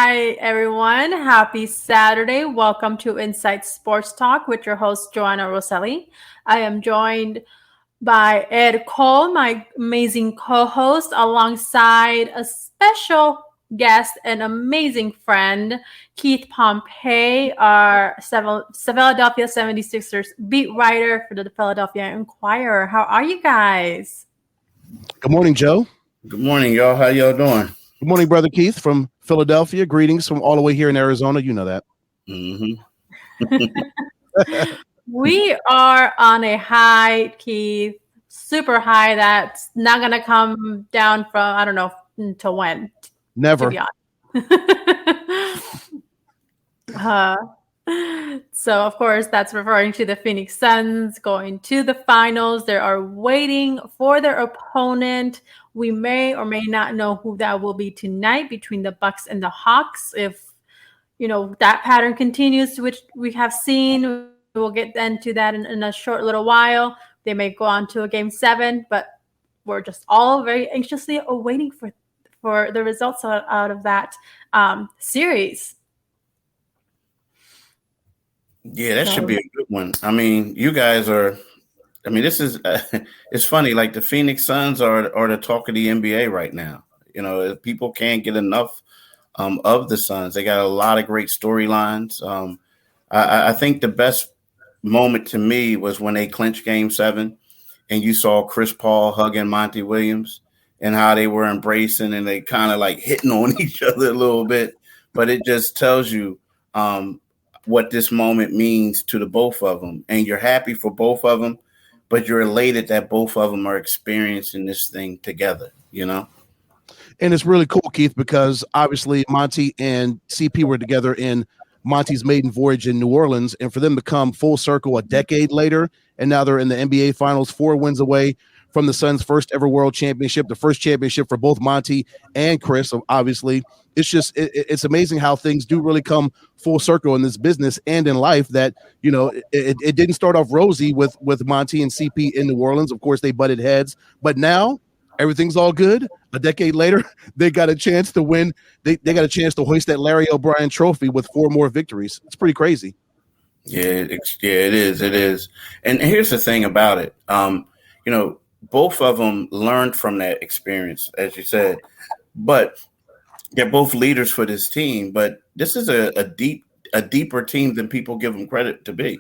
Hi, everyone. Happy Saturday. Welcome to Inside Sports Talk with your host, Johanna'Rosalye. I am joined by Ed Cole, my amazing co-host, alongside a special guest and amazing friend, Keith Pompey, our Philadelphia 76ers beat writer for the Philadelphia Inquirer. How are you guys? Good morning, Joe. Good morning, y'all. How y'all doing? Good morning, Brother Keith from Philadelphia. Greetings from all the way here in Arizona. You know that. We are on a high, Keith, super high that's not going to come down from, I don't know, until when. Never. So, of course, that's referring to the Phoenix Suns going to the finals. They are waiting for their opponent. We may or may not know who that will be tonight between the Bucks and the Hawks. If, that pattern continues, which we have seen, we'll get into that in a short little while. They may go on to a game 7, but we're just all very anxiously awaiting for the results out of that series. Yeah, that should be a good one. I mean, you guys are. I mean, this is. It's funny. Like the Phoenix Suns are the talk of the NBA right now. People can't get enough of the Suns. They got a lot of great storylines. I think the best moment to me was when they clinched Game 7, and you saw Chris Paul hugging Monty Williams and how they were embracing and they kind of like hitting on each other a little bit. But it just tells you what this moment means to the both of them. And you're happy for both of them, but you're elated that both of them are experiencing this thing together, And it's really cool, Keith, because obviously Monty and CP were together in Monty's maiden voyage in New Orleans, and for them to come full circle a decade later, and now they're in the NBA Finals, 4 wins away from the Suns' first ever world championship, the first championship for both Monty and Chris, obviously. It's just it's amazing how things do really come full circle in this business and in life that, it didn't start off rosy with Monty and CP in New Orleans. Of course, they butted heads, but now everything's all good. A decade later, they got a chance to win. They got a chance to hoist that Larry O'Brien trophy with 4 more victories. It's pretty crazy. Yeah, it is. It is. And here's the thing about it. Both of them learned from that experience, as you said, but they're both leaders for this team. But this is a deeper team than people give them credit to be.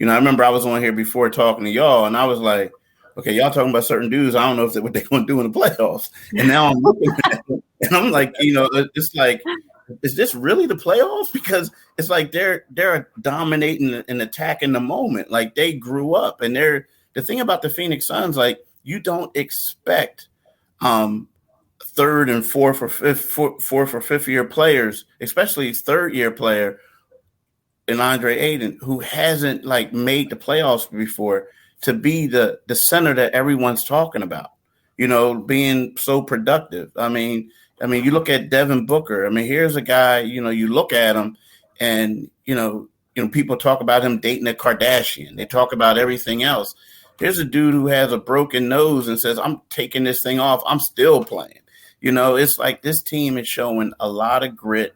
I remember I was on here before talking to y'all, and I was like, okay, y'all talking about certain dudes. I don't know what they're going to do in the playoffs. And now I'm looking at them, and I'm like, it's like, is this really the playoffs? Because it's like they're dominating and attacking the moment. Like they grew up, and the thing about the Phoenix Suns, like you don't expect third and fourth or fifth year players, especially third year player in Andre Ayton, who hasn't like made the playoffs before, to be the center that everyone's talking about, being so productive. I mean, you look at Devin Booker. I mean, here's a guy, you look at him and, people talk about him dating a Kardashian. They talk about everything else. Here's a dude who has a broken nose and says, I'm taking this thing off. I'm still playing. It's like this team is showing a lot of grit,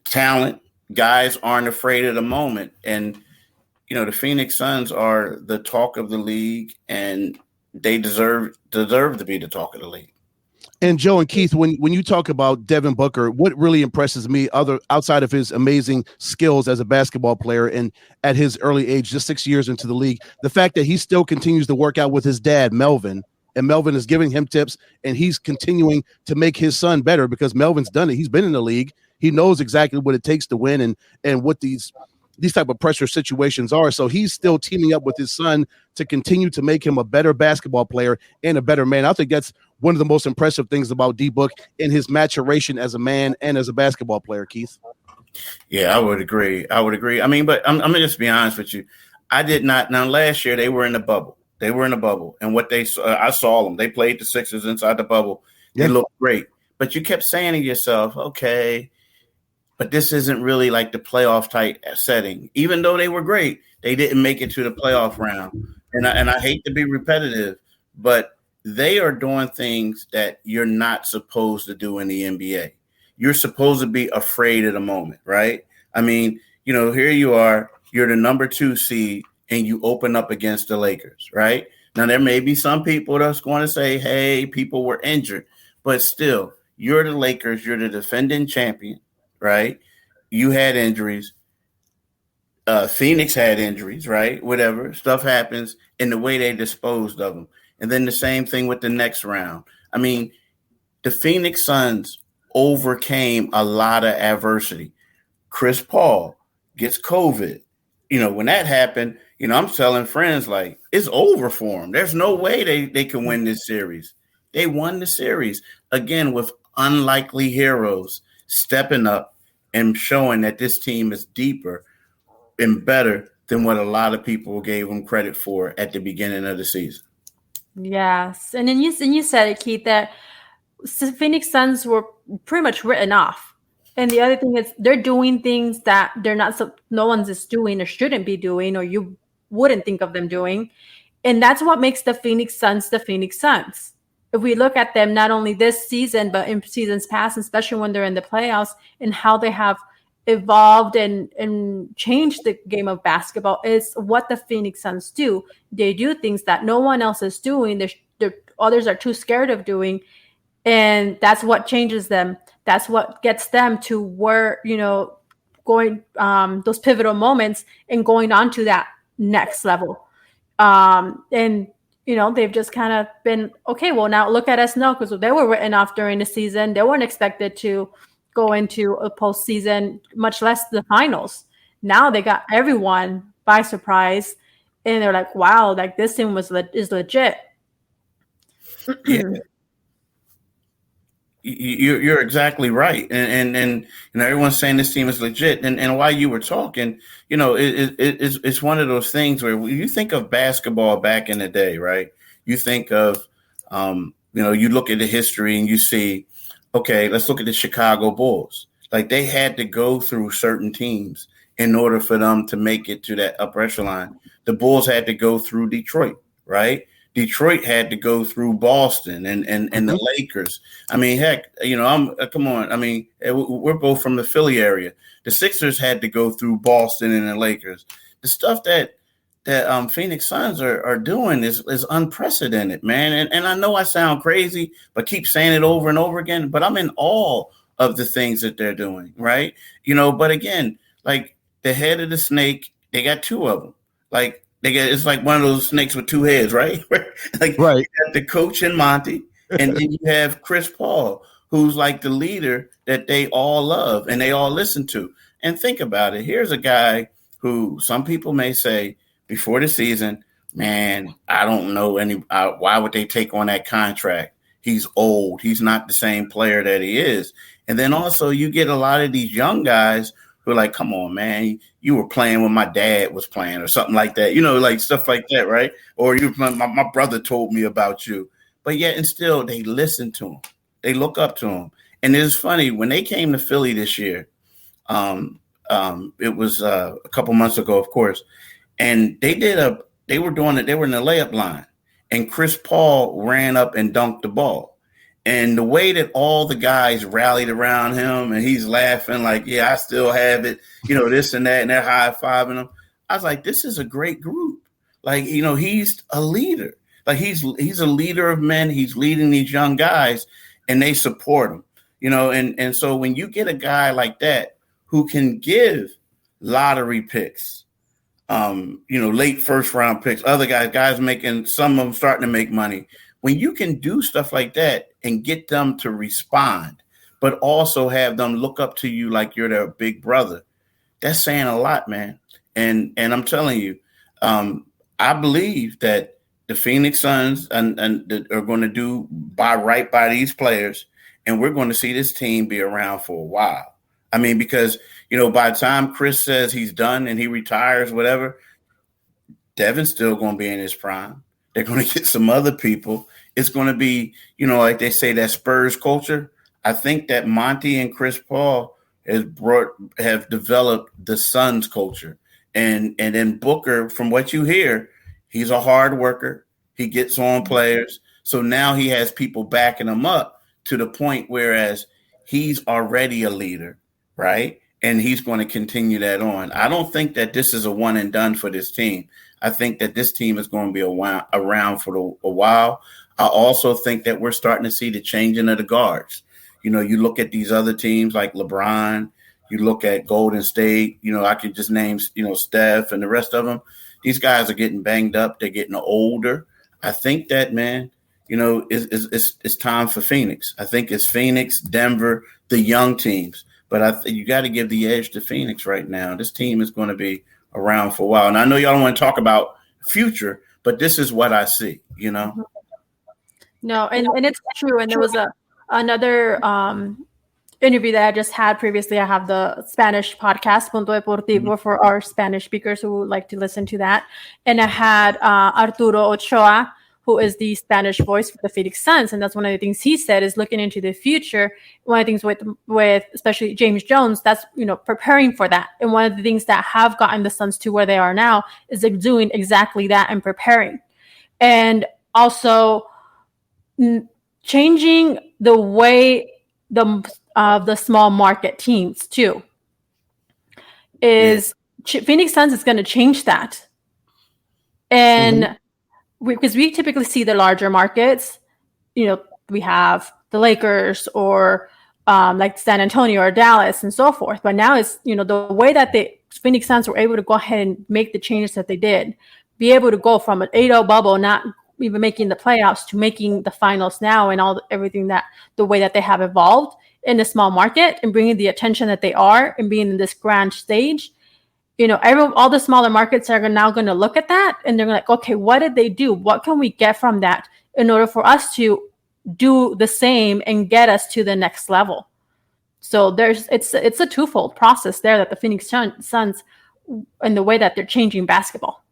talent. Guys aren't afraid of the moment. And, the Phoenix Suns are the talk of the league, and they deserve to be the talk of the league. And Joe and Keith, when you talk about Devin Booker, what really impresses me, outside of his amazing skills as a basketball player and at his early age, just 6 years into the league, the fact that he still continues to work out with his dad, Melvin, and Melvin is giving him tips, and he's continuing to make his son better because Melvin's done it. He's been in the league. He knows exactly what it takes to win and what these type of pressure situations are. So he's still teaming up with his son to continue to make him a better basketball player and a better man. I think that's one of the most impressive things about D-Book in his maturation as a man and as a basketball player, Keith. Yeah, I would agree. I mean, but I'm going to just be honest with you. I did not. Now, last year they were in the bubble. And what I saw them. They played the Sixers inside the bubble. They looked great. But you kept saying to yourself, okay, but this isn't really like the playoff type setting. Even though they were great, they didn't make it to the playoff round. And I hate to be repetitive, but they are doing things that you're not supposed to do in the NBA. you're supposed to be afraid of the moment, right? I mean, here you are, you're the number 2 seed, and you open up against the Lakers, right? Now, there may be some people that's going to say, hey, people were injured, but still, you're the Lakers, you're the defending champion, right? You had injuries. Phoenix had injuries, right? Whatever. Stuff happens in the way they disposed of them. And then the same thing with the next round. I mean, the Phoenix Suns overcame a lot of adversity. Chris Paul gets COVID. When that happened, I'm telling friends, like, it's over for them. There's no way they can win this series. They won the series, again, with unlikely heroes stepping up and showing that this team is deeper and better than what a lot of people gave them credit for at the beginning of the season. Yes. And then you said it, Keith, that Phoenix Suns were pretty much written off. And the other thing is they're doing things that no one's is doing or shouldn't be doing, or you wouldn't think of them doing. And that's what makes the Phoenix Suns the Phoenix Suns. If we look at them, not only this season, but in seasons past, especially when they're in the playoffs, and how they have evolved and changed the game of basketball, is what the Phoenix Suns do. They do things that no one else is doing. Others are too scared of doing. And that's what changes them. That's what gets them to where, going those pivotal moments and going on to that next level. And, they've just kind of been, okay, well, now look at us now, because they were written off during the season. They weren't expected to go into a postseason, much less the finals. Now they got everyone by surprise. And they're like, wow, like this team is legit. Yeah. You're exactly right, and everyone's saying this team is legit. And while you were talking, it's one of those things where you think of basketball back in the day, right? You think of, you look at the history and you see, okay, let's look at the Chicago Bulls. Like, they had to go through certain teams in order for them to make it to that upper echelon. The Bulls had to go through Detroit, right? Detroit had to go through Boston and the Lakers. I mean, heck, come on. I mean, we're both from the Philly area. The Sixers had to go through Boston and the Lakers. The stuff that Phoenix Suns are doing is unprecedented, man. And I know I sound crazy, but keep saying it over and over again. But I'm in awe of the things that they're doing, right? But again, like the head of the snake, they got 2 of them. Like, it's like one of those snakes with 2 heads, right? Like, right. You got the coach and Monty, and then you have Chris Paul, who's like the leader that they all love and they all listen to. And think about it. Here's a guy who some people may say before the season, man, I don't know why would they take on that contract? He's old. He's not the same player that he is. And then also you get a lot of these young guys who are like, come on, man, you were playing when my dad was playing or something like that, like stuff like that, right? Or my brother told me about you. But yet and still, they listen to him. They look up to him. And it's funny, when they came to Philly this year, it was a couple months ago, of course, and they were in the layup line, and Chris Paul ran up and dunked the ball. And the way that all the guys rallied around him and he's laughing like, yeah, I still have it, this and that, and they're high-fiving him. I was like, this is a great group. Like, he's a leader. Like, he's a leader of men. He's leading these young guys, and they support him, and so when you get a guy like that who can give lottery picks, late first round picks, other guys making, some of them starting to make money. When you can do stuff like that and get them to respond, but also have them look up to you like you're their big brother, that's saying a lot, man. And I'm telling you, I believe that the Phoenix Suns and are going to do right by these players, and we're going to see this team be around for a while. I mean, because, by the time Chris says he's done and he retires, whatever, Devin's still going to be in his prime. They're going to get some other people. It's going to be, like they say, that Spurs culture. I think that Monty and Chris Paul have developed the Suns culture. And then Booker, from what you hear, he's a hard worker. He gets on players. So now he has people backing him up to the point whereas he's already a leader, right? And he's going to continue that on. I don't think that this is a one and done for this team. I think that this team is going to be around for a while. I also think that we're starting to see the changing of the guards. You know, you look at these other teams like LeBron, you look at Golden State, you know, I could just name, you know, Steph and the rest of them. These guys are getting banged up. They're getting older. I think that, man, you know, it's time for Phoenix. I think it's Phoenix, Denver, the young teams. But you got to give the edge to Phoenix right now. This team is going to be around for a while. And I know y'all don't want to talk about future, but this is what I see, you know? No, and it's true. And there was another interview that I just had previously. I have the Spanish podcast, Punto Deportivo, for our Spanish speakers who would like to listen to that. And I had Arturo Ochoa, who is the Spanish voice for the Phoenix Suns. And that's one of the things he said is looking into the future. One of the things with especially James Jones, that's, you know, preparing for that. And one of the things that have gotten the Suns to where they are now is they're doing exactly that and preparing. And also changing the way the small market teams too is Phoenix Suns is going to change that. And because we typically see the larger markets, you know, we have the Lakers or like San Antonio or Dallas and so forth. But now it's, you know, the way that the Phoenix Suns were able to go ahead and make the changes that they did, be able to go from an 8-0 bubble, not even making the playoffs, to making the finals now, and everything that the way that they have evolved in the small market and bringing the attention that they are and being in this grand stage. You know, all the smaller markets are now going to look at that and they're like, okay, what did they do? What can we get from that in order for us to do the same and get us to the next level? So it's a twofold process there that the Phoenix Suns and the way that they're changing basketball.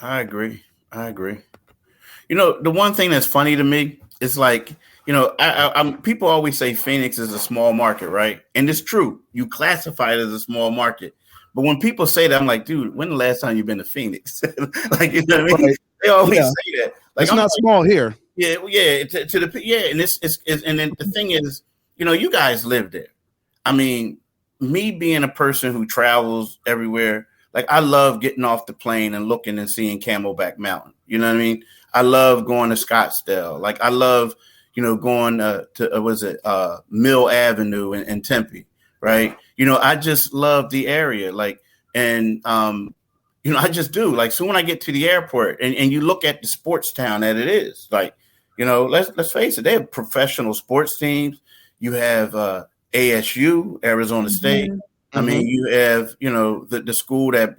I agree. You know, the one thing that's funny to me is like, you know, people always say Phoenix is a small market, right? And it's true. You classify it as a small market. But when people say that, I'm like, dude, when the last time you've been to Phoenix? Like, you know what I mean? Right. They always say that. Like, it's not small here. Yeah. And and then the thing is, you know, you guys live there. I mean, me being a person who travels everywhere, like I love getting off the plane and looking and seeing Camelback Mountain. You know what I mean? I love going to Scottsdale. Like I love, you know, going to Mill Avenue in Tempe, right? You know, I just love the area. Like, and, you know, I just do. Like, so when I get to the airport and you look at the sports town that it is, like, you know, let's face it, they have professional sports teams. You have ASU, Arizona State. I mean, you have, you know, the school that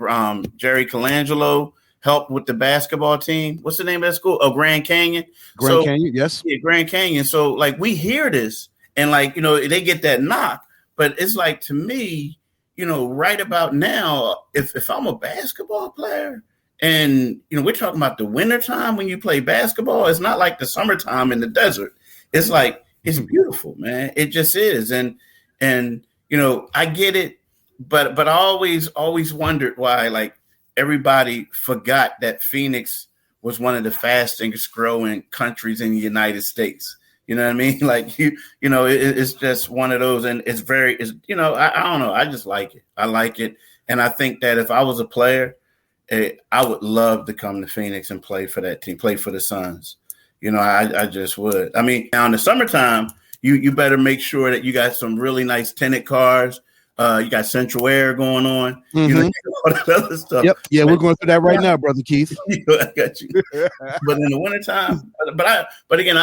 Jerry Colangelo helped with the basketball team. What's the name of that school? Oh, Grand Canyon. Grand Canyon, yes. Yeah, Grand Canyon. So, like, we hear this and, like, you know, they get that knock. But it's like, to me, you know, right about now, if I'm a basketball player and, you know, we're talking about the wintertime when you play basketball, it's not like the summertime in the desert. It's like, it's beautiful, man. It just is. And you know, I get it. But I always wondered why, like, everybody forgot that Phoenix was one of the fastest growing countries in the United States. You know what I mean? Like, you know, it's just one of those, and it's you know, I don't know. I just like it. I like it. And I think that if I was a player, I would love to come to Phoenix and play for that team, play for the Suns. You know, I just would. I mean, now in the summertime, you better make sure that you got some really nice tenant cars. You got Central Air going on. You know, all that other stuff. Yep. Yeah, we're going through that right now, Brother Keith. I got you. But in the wintertime, but again,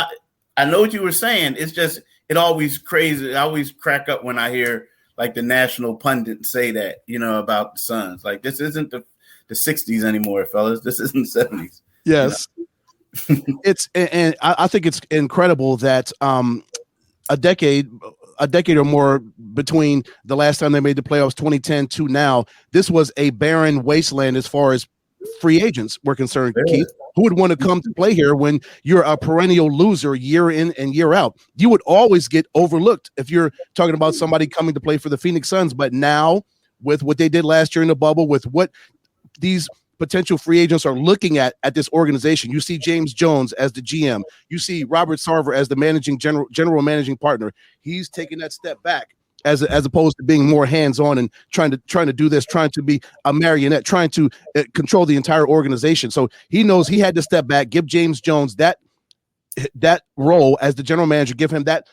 I know what you were saying. It's just, it always crazy. I always crack up when I hear like the national pundits say that, you know, about the Suns. Like, this isn't the 60s anymore, fellas. This isn't the 70s. Yes. You know? I think it's incredible that a decade or more between the last time they made the playoffs, 2010, to now, this was a barren wasteland as far as free agents were concerned. Yeah. Keith, who would want to come to play here when you're a perennial loser year in and year out? You would always get overlooked if you're talking about somebody coming to play for the Phoenix Suns. But now, with what they did last year in the bubble, with what these potential free agents are looking at this organization. You see James Jones as the GM. You see Robert Sarver as the general managing partner. He's taking that step back as opposed to being more hands-on and trying to do this, trying to be a marionette, trying to control the entire organization. So he knows he had to step back, give James Jones that role as the general manager, give him that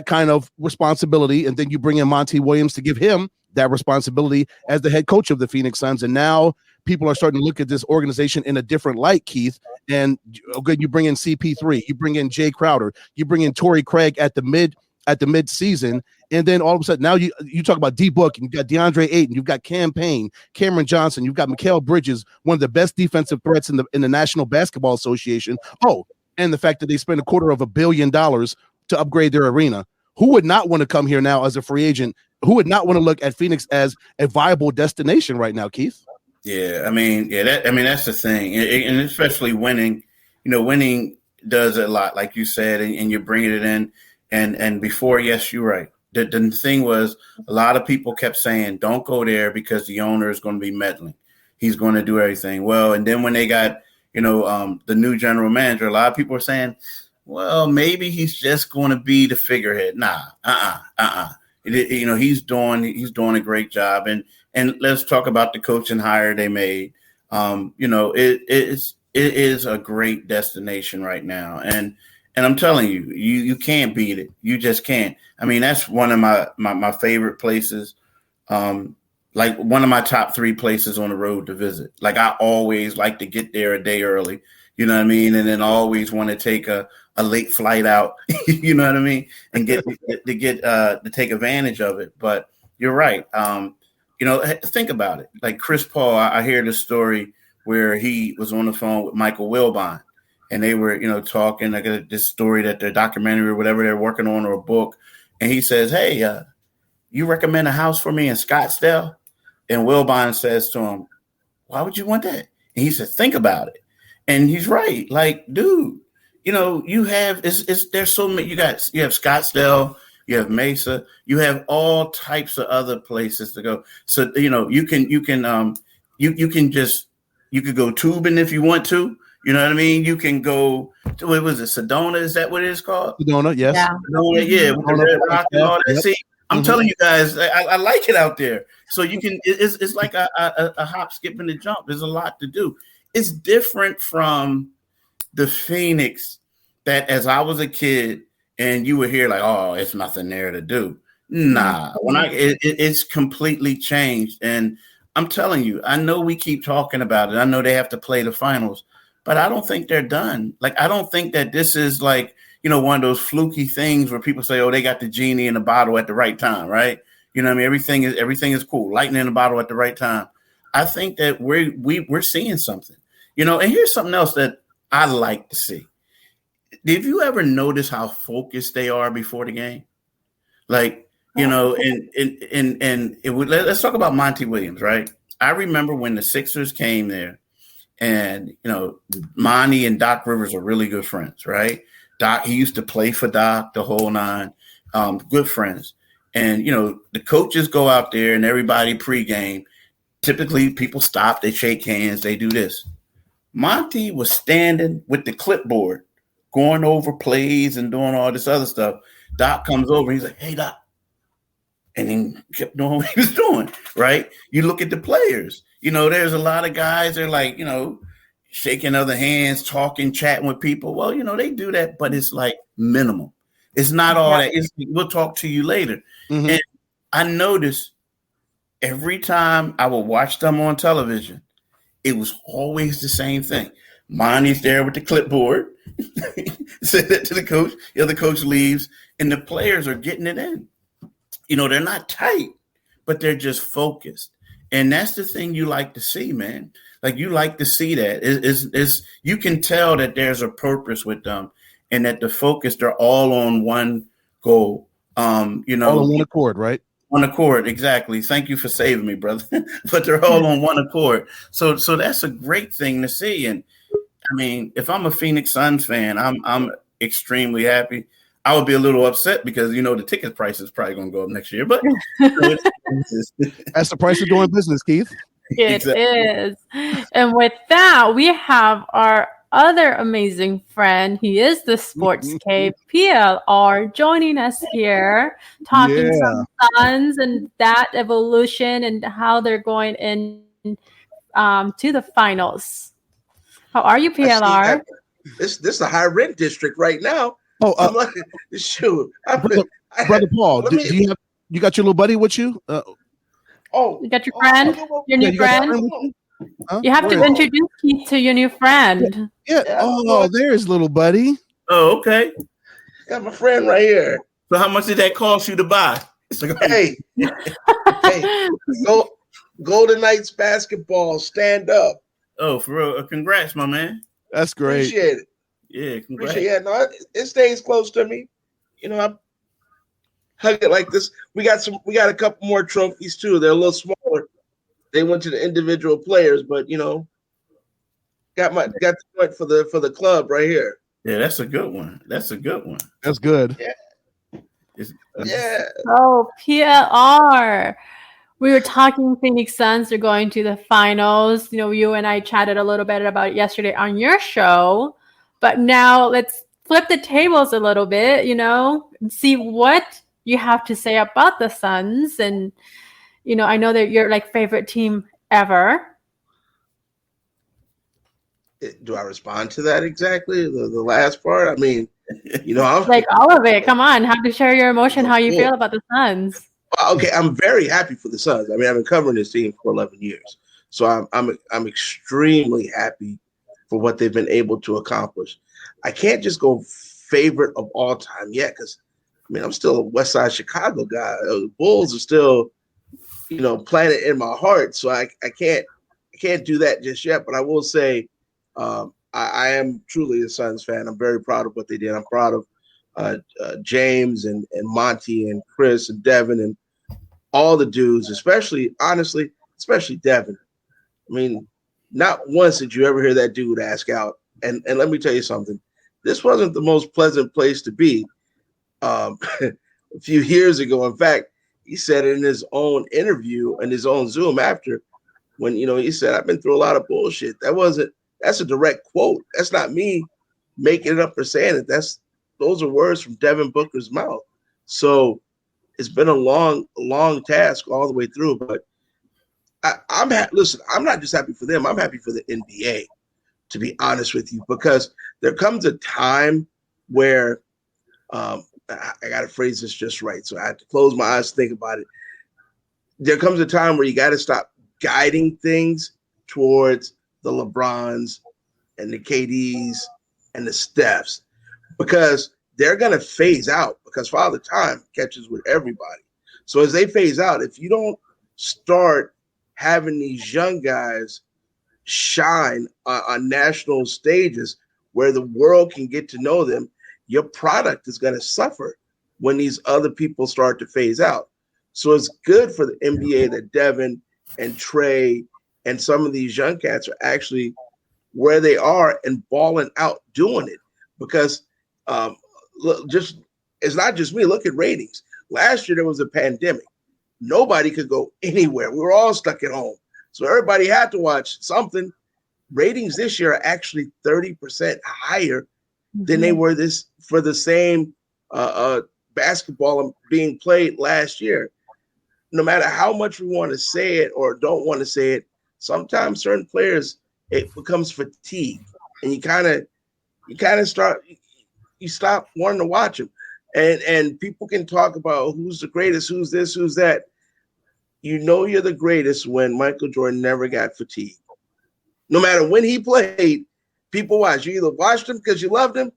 kind of responsibility, and then you bring in Monty Williams to give him that responsibility as the head coach of the Phoenix Suns. And now people are starting to look at this organization in a different light, Keith. And okay, you bring in CP3, you bring in Jay Crowder, you bring in Torrey Craig at the mid season, and then all of a sudden now you talk about D-Book, and you've got DeAndre Ayton, you've got Cam Payne, Cameron Johnson, you've got Mikal Bridges, one of the best defensive threats in the National Basketball Association. Oh, and the fact that they spent $250 million to upgrade their arena. Who would not want to come here now as a free agent? Who would not want to look at Phoenix as a viable destination right now, Keith? Yeah, that's the thing, and especially winning. Winning does a lot, like you said, and you're bringing it in. And before, yes, you're right. The thing was, a lot of people kept saying, "Don't go there because the owner is going to be meddling. He's going to do everything." Well, and then when they got the new general manager, a lot of people were saying, well, maybe he's just going to be the figurehead. Nah, he's doing a great job. And let's talk about the coaching hire they made. It is a great destination right now. And I'm telling you, you can't beat it. You just can't. I mean, that's one of my favorite places. Like one of my top 3 places on the road to visit. Like I always like to get there a day early. You know what I mean? And then always want to take a late flight out, you know what I mean? And to take advantage of it. But you're right. Think about it. Like Chris Paul, I hear this story where he was on the phone with Michael Wilbon, and they were, talking. I got this story that their documentary or whatever they're working on, or a book. And he says, "Hey, you recommend a house for me in Scottsdale?" And Wilbon says to him, "Why would you want that?" And he said, "Think about it." And he's right. Like, dude, you have there's so many. You have Scottsdale, you have Mesa, you have all types of other places to go. So you could go tubing if you want to. You know what I mean? You can go. What was it? Sedona? Is that what it is called? Sedona, yes. Yeah. Sedona, yeah. With the Red Rock and all that. Yep. See, I'm telling you guys, I like it out there. So you can. It's like a hop, skip, and a jump. There's a lot to do. It's different from the Phoenix that as I was a kid and you were here like, oh, it's nothing there to do. Nah, it's completely changed. And I'm telling you, I know we keep talking about it. I know they have to play the finals, but I don't think they're done. Like, I don't think that this is like, one of those fluky things where people say, oh, they got the genie in the bottle at the right time, right? You know what I mean? Everything is cool. Lightning in the bottle at the right time. I think that we're seeing something, and here's something else that I like to see. Did you ever notice how focused they are before the game? Like, let's talk about Monty Williams, right? I remember when the Sixers came there and, Monty and Doc Rivers are really good friends, right? Doc, he used to play for Doc, the whole nine, good friends. And, the coaches go out there and everybody pregame. Typically, people stop, they shake hands, they do this. Monty was standing with the clipboard, going over plays and doing all this other stuff. Doc comes over, he's like, "Hey, Doc." And then kept doing what he was doing, right? You look at the players. There's a lot of guys, they're like, shaking other hands, talking, chatting with people. Well, they do that, but it's like minimal. It's not all that. We'll talk to you later. Mm-hmm. And I noticed every time I would watch them on television, it was always the same thing. Monty's there with the clipboard, said that to the coach. The other coach leaves, and the players are getting it in. They're not tight, but they're just focused. And that's the thing you like to see, man. Like, you like to see that. You can tell that there's a purpose with them and that the focus, they're all on one goal. All on one accord, right? One accord, exactly. Thank you for saving me, brother. But they're all on one accord. So that's a great thing to see. And I mean, if I'm a Phoenix Suns fan, I'm extremely happy. I would be a little upset because the ticket price is probably going to go up next year. But that's the price of doing business, Keith. It is. And with that, we have our other amazing friend. He is the Sports K PLR joining us here, talking some Suns and that evolution and how they're going in to the finals. How are you, I see PLR? this is a high rent district right now. Oh, I'm like, shoot. Brother Paul, do you got your little buddy with you? You got your friend, your new friend. Huh? You have to introduce Keith to your new friend. Yeah. Oh, there's little buddy. Oh, okay. Got my friend right here. So how much did that cost you to buy? Hey, Golden Knights basketball, stand up. Oh, for real. Congrats, my man. That's great. Appreciate it. Yeah, congrats. Appreciate it. No, it stays close to me. You know, I hug it like this. We got a couple more trophies too. They're a little smaller. They went to the individual players, but you know, got the point for the club right here. Yeah, that's a good one. That's good. Yeah. Yeah. Oh, PLR. We were talking Phoenix Suns are going to the finals. You know, you and I chatted a little bit about it yesterday on your show. But now let's flip the tables a little bit, you know, and see what you have to say about the Suns. And, you know, I know that you're like favorite team ever. Do I respond to that exactly? The last part? I mean, you know, I'm like all of it. Come on, have to share your emotion, how you feel about the Suns. Okay, I'm very happy for the Suns. I mean, I've been covering this team for 11 years, so I'm extremely happy for what they've been able to accomplish. I can't just go favorite of all time yet, because I mean, I'm still a West Side Chicago guy. The Bulls are still, you know, planted in my heart, so I can't do that just yet. But I will say, I am truly a Suns fan. I'm very proud of what they did. I'm proud of James and Monty and Chris and Devin and all the dudes, especially Devin. I mean, not once did you ever hear that dude ask out. And let me tell you something. This wasn't the most pleasant place to be a few years ago. In fact, he said in his own interview and his own Zoom after, when, you know, he said, I've been through a lot of bullshit. That's a direct quote. That's not me making it up or saying it. Those are words from Devin Booker's mouth. So it's been a long task all the way through. But listen, I'm not just happy for them. I'm happy for the NBA, to be honest with you, because there comes a time where I got to phrase this just right. So I have to close my eyes to think about it. There comes a time where you got to stop guiding things towards the LeBrons and the KDs and the Stephs, because they're going to phase out, because Father Time catches with everybody. So as they phase out, if you don't start having these young guys shine on national stages where the world can get to know them, your product is going to suffer when these other people start to phase out. So it's good for the NBA that Devin and Trey and some of these young cats are actually where they are and balling out doing it, because it's not just me. Look at ratings. Last year there was a pandemic. Nobody could go anywhere. We were all stuck at home. So everybody had to watch something. Ratings this year are actually 30% higher than they were for the same basketball being played last year. No matter how much we want to say it or don't want to say it, sometimes certain players, it becomes fatigue, and you kind of stop wanting to watch them. And people can talk about who's the greatest, who's this, who's that. You know you're the greatest when Michael Jordan never got fatigued. No matter when he played, people watch. You either watched him because you loved him,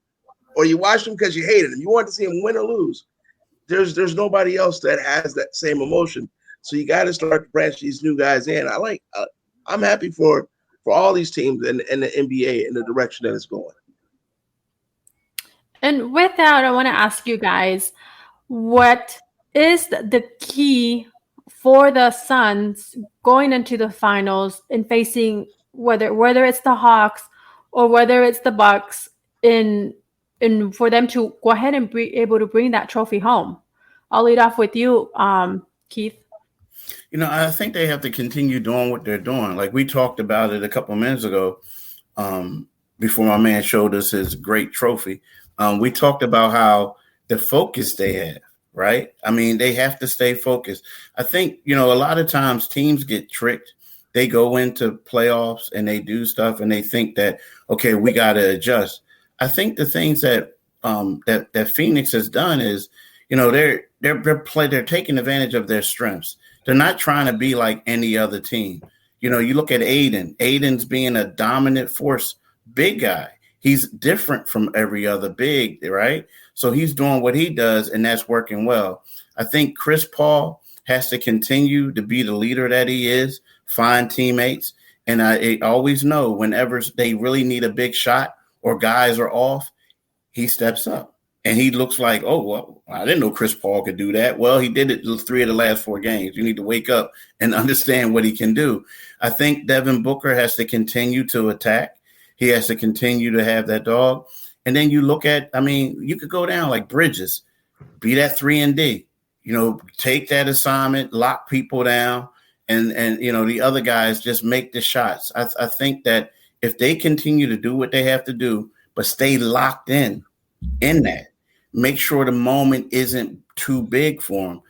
or you watched him because you hated him. You wanted to see him win or lose. There's nobody else that has that same emotion. So you got to start to branch these new guys in. I'm happy for all these teams and the NBA in the direction that it's going. And with that, I want to ask you guys, what is the key for the Suns going into the finals and facing whether it's the Hawks or whether it's the Bucks, in for them to go ahead and be able to bring that trophy home? I'll lead off with you, Keith. I think they have to continue doing what they're doing. Like we talked about it a couple of minutes ago, before my man showed us his great trophy. We talked about how the focus they have, right? I mean, they have to stay focused. I think, a lot of times teams get tricked. They go into playoffs and they do stuff and they think that, okay, we got to adjust. I think the things that that Phoenix has done is, they're taking advantage of their strengths. They're not trying to be like any other team. You look at Aiden. Aiden's being a dominant force, big guy. He's different from every other big, right? So he's doing what he does, and that's working well. I think Chris Paul has to continue to be the leader that he is, find teammates. And I always know whenever they really need a big shot or guys are off, he steps up. And he looks like, oh, well, I didn't know Chris Paul could do that. Well, he did it 3 of the last 4 games. You need to wake up and understand what he can do. I think Devin Booker has to continue to attack. He has to continue to have that dog. And then you look at, you could go down like Bridges, be that 3-and-D, take that assignment, lock people down, and the other guys just make the shots. I think that if they continue to do what they have to do, but stay locked in that, make sure the moment isn't too big for them,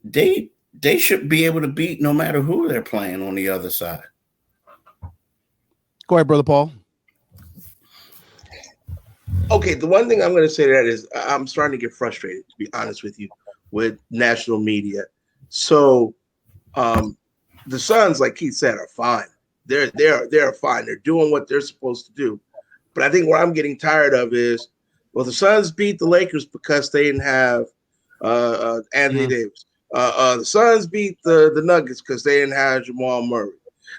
they should be able to beat no matter who they're playing on the other side. Go ahead, Brother Paul. Okay, the one thing I'm going to say to that is I'm starting to get frustrated, to be honest with you, with national media. So the Suns, like Keith said, are fine. They're fine. They're doing what they're supposed to do. But I think what I'm getting tired of is, well, the Suns beat the Lakers because they didn't have Anthony Davis. The Suns beat the Nuggets because they didn't have Jamal Murray.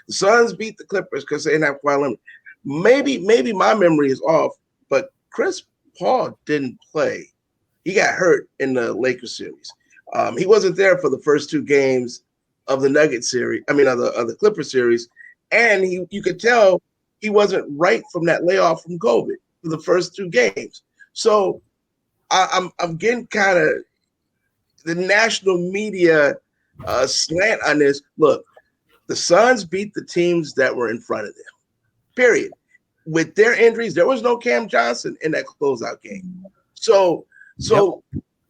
The Suns beat the Clippers because they didn't have Kawhi Leonard. Maybe my memory is off, but Chris Paul didn't play. He got hurt in the Lakers series. He wasn't there for the first 2 games of the Nuggets series. of the Clippers series, and you could tell he wasn't right from that layoff from COVID for the first 2 games. So I'm getting kind of the national media slant on this. Look, the Suns beat the teams that were in front of them. Period. With their injuries, there was no Cam Johnson in that closeout game. So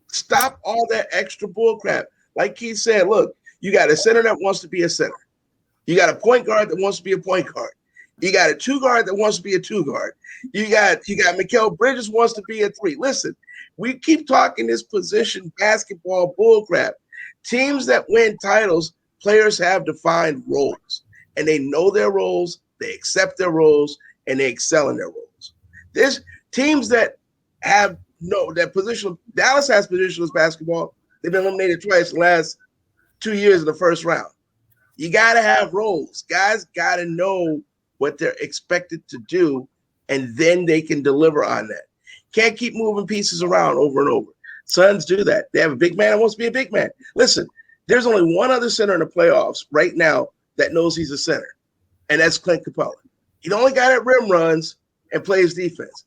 stop all that extra bull crap. Like Keith said, look, you got a center that wants to be a center. You got a point guard that wants to be a point guard. You got a 2 guard that wants to be a 2 guard. You got Mikal Bridges wants to be a 3. Listen, we keep talking this position basketball bull crap. Teams that win titles, players have defined roles, and they know their roles, they accept their roles, and they excel in their roles. There's teams that have that positional. Dallas has positionless basketball. They've been eliminated twice the last 2 years in the first round. You got to have roles. Guys got to know what they're expected to do, and then they can deliver on that. Can't keep moving pieces around over and over. Suns do that. They have a big man that wants to be a big man. Listen, there's only one other center in the playoffs right now that knows he's a center, and that's Clint Capella. He's the only guy that rim runs and plays defense.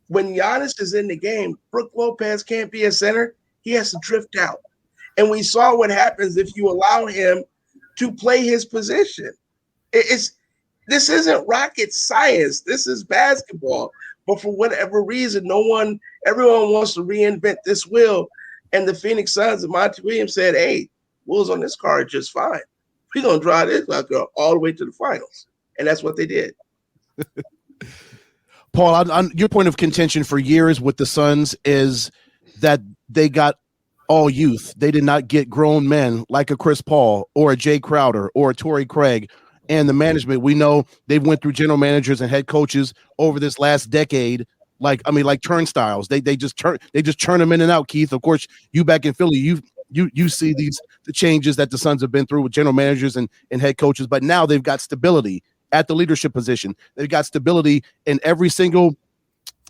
When Giannis is in the game, Brook Lopez can't be a center. He has to drift out. And we saw what happens if you allow him to play his position. This isn't rocket science. This is basketball. But for whatever reason, everyone wants to reinvent this wheel. And the Phoenix Suns and Monty Williams said, hey, wheels on this car are just fine. We're going to drive this sucker all the way to the finals. And that's what they did. Paul, on your point of contention for years with the Suns is that they got all youth. They did not get grown men like a Chris Paul or a Jay Crowder or a Torrey Craig. And the management, we know they've went through general managers and head coaches over this last decade, like turnstiles. They just churn them in and out. Keith, of course, you back in Philly, you see the changes that the Suns have been through with general managers and head coaches, but now they've got stability at the leadership position. They've got stability in every single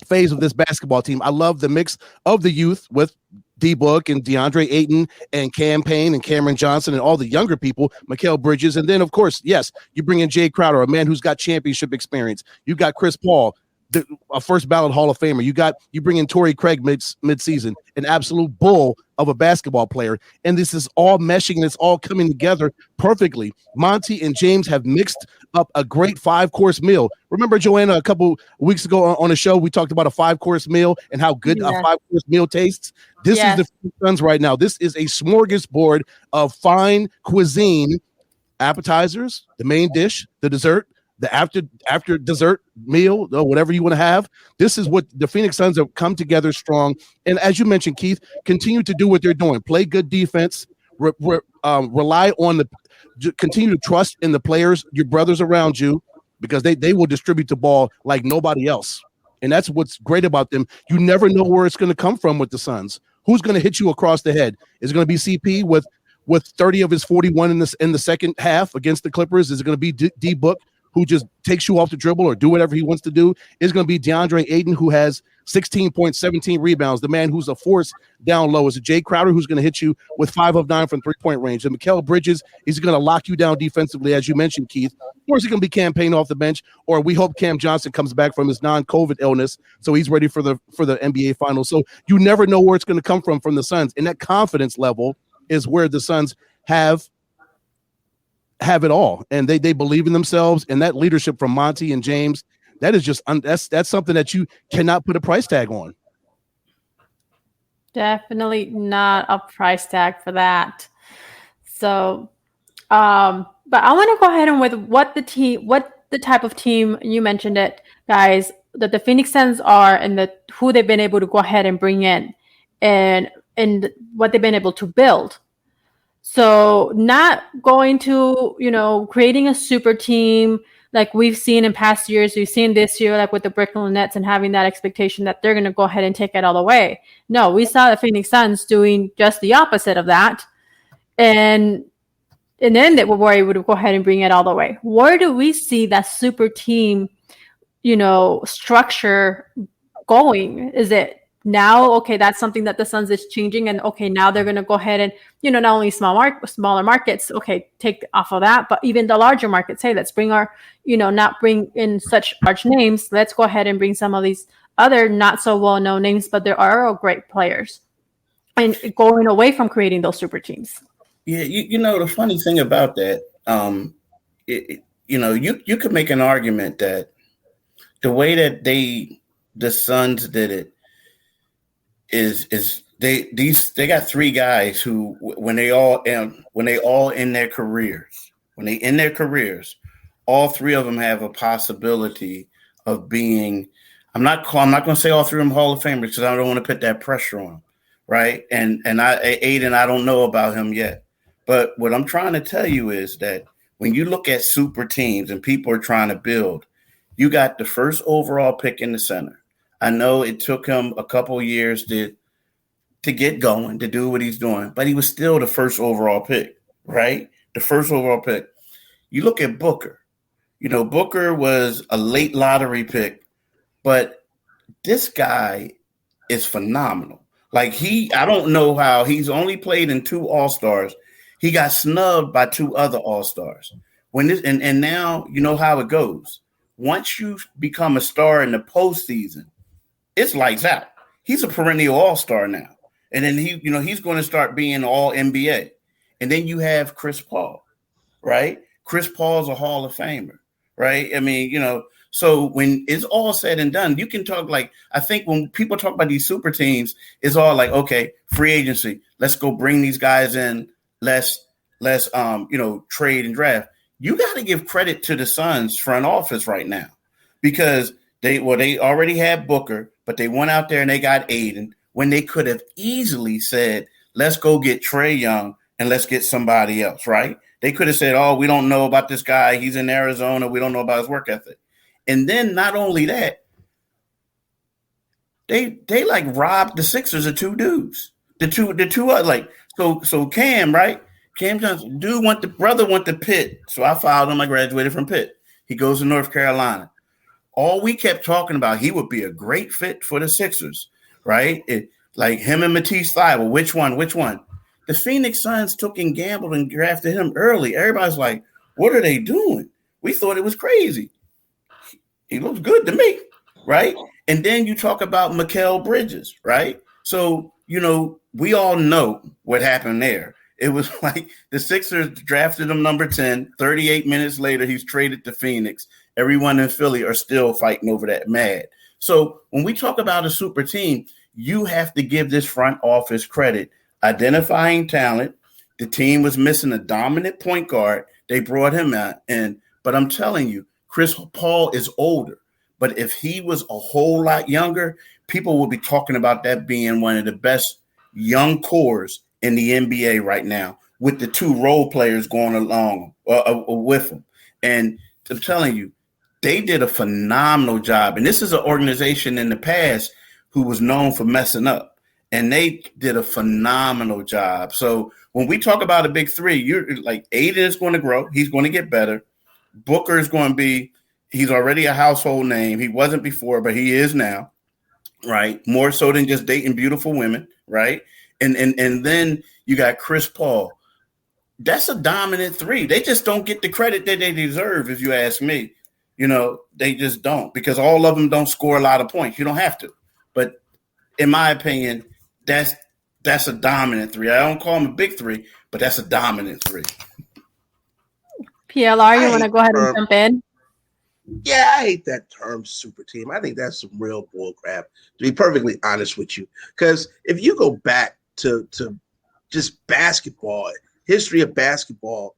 phase of this basketball team. I love the mix of the youth with D-Book and DeAndre Ayton and Cam Payne and Cameron Johnson and all the younger people, Mikal Bridges. And then, of course, yes, you bring in Jay Crowder, a man who's got championship experience. You got Chris Paul, a first ballot Hall of Famer. You bring in Torrey Craig mid-season, an absolute bull of a basketball player. And this is all meshing and it's all coming together perfectly. Monty and James have mixed up a great 5-course meal. Remember, Joanna, a couple weeks ago on a show, we talked about a 5-course meal and how good a 5-course meal tastes. This is the Phoenix Suns right now. This is a smorgasbord of fine cuisine, appetizers, the main dish, the dessert, the after dessert meal, or whatever you want to have. This is what the Phoenix Suns have come together strong. And as you mentioned, Keith, continue to do what they're doing. Play good defense. Rely on continue to trust in the players, your brothers around you, because they will distribute the ball like nobody else. And that's what's great about them. You never know where it's going to come from with the Suns. Who's going to hit you across the head? Is it going to be CP with 30 of his 41 in the second half against the Clippers? Is it going to be D Book, who just takes you off the dribble or do whatever he wants to do? Is going to be DeAndre Ayton, who has 16 points, 17 rebounds, the man who's a force down low? Is it Jay Crowder, who's going to hit you with 5 of 9 from three-point range? And Mikal Bridges is going to lock you down defensively, as you mentioned, Keith. Or is it going to be Cam Payne off the bench? Or we hope Cam Johnson comes back from his non-COVID illness, so he's ready for the NBA Finals. So you never know where it's going to come from the Suns. And that confidence level is where the Suns have it all, and they believe in themselves, and that leadership from Monty and James, that is just that's something that you cannot put a price tag on. Definitely not a price tag for that. So, but I want to go ahead and with what the type of team, you mentioned it, guys, that the Phoenix Suns are, and who they've been able to go ahead and bring in, and what they've been able to build. So not going to, creating a super team like we've seen in past years. We've seen this year, like with the Brooklyn Nets, and having that expectation that they're going to go ahead and take it all the way. No, we saw the Phoenix Suns doing just the opposite of that. And then they were able to go ahead and bring it all the way. Where do we see that super team, structure going? Is it now, okay, that's something that the Suns is changing, and okay, now they're going to go ahead and, not only smaller markets, okay, take off of that, but even the larger markets, hey, let's bring our, not bring in such large names. Let's go ahead and bring some of these other not so well-known names, but there are great players, and going away from creating those super teams. Yeah, the funny thing about that, you could make an argument that the way that the Suns did it is they got 3 guys who when they all in their careers, all 3 of them have a possibility of being. I'm not going to say all 3 of them Hall of Famers because I don't want to put that pressure on them, right? And Aiden, I don't know about him yet, but what I'm trying to tell you is that when you look at super teams and people are trying to build, you got the first overall pick in the center. I know it took him a couple of years to get going, to do what he's doing, but he was still the first overall pick, right? The first overall pick. You look at Booker. Booker was a late lottery pick, but this guy is phenomenal. Like I don't know how he's only played in 2 All-Stars. He got snubbed by 2 other All-Stars. And now you know how it goes. Once you become a star in the postseason, it's lights out. He's a perennial all-star now. And then he's going to start being all NBA. And then you have Chris Paul, right? Chris Paul's a Hall of Famer, right? I mean, so when it's all said and done, you can talk I think when people talk about these super teams, it's all like, okay, free agency. Let's go bring these guys in. Let's trade and draft. You got to give credit to the Suns front office right now because they already had Booker, but they went out there and they got Aiden when they could have easily said, let's go get Trae Young and let's get somebody else, right? They could have said, oh, we don't know about this guy. He's in Arizona. We don't know about his work ethic. And then not only that, they robbed the Sixers of 2 dudes. The two so Cam, right? Cam Johnson, brother went to Pitt. So I followed him. I graduated from Pitt. He goes to North Carolina. All we kept talking about, he would be a great fit for the Sixers, right? Like him and Matisse Thybulle, which one? The Phoenix Suns took and gambled and drafted him early. Everybody's like, what are they doing? We thought it was crazy. He looks good to me. right? And then you talk about Mikal Bridges, right? So, we all know what happened there. It was like the Sixers drafted him number 10. 38 minutes later, he's traded to Phoenix. Everyone in Philly are still fighting over that mad. So when we talk about a super team, you have to give this front office credit. Identifying talent. The team was missing a dominant point guard. They brought him in. But I'm telling you, Chris Paul is older. But if he was a whole lot younger, people will be talking about that being one of the best young cores in the NBA right now, with the two role players going along with them. And I'm telling you, they did a phenomenal job. And this is an organization in the past who was known for messing up. And they did a phenomenal job. So when we talk about a big three, you're like, Aiden is going to grow. He's going to get better. Booker is going to be, he's already a household name. He wasn't before, but he is now, right? More so than just dating beautiful women, right? And then you got Chris Paul. That's a dominant three. They just don't get the credit that they deserve, if you ask me. They just don't, because all of them don't score a lot of points. You don't have to. But in my opinion, that's a dominant three. I don't call them a big three, but that's a dominant three. PLR, you want to go ahead and jump in? Yeah, I hate that term super team. I think that's some real bull crap, to be perfectly honest with you. Because if you go back to just basketball, history of basketball,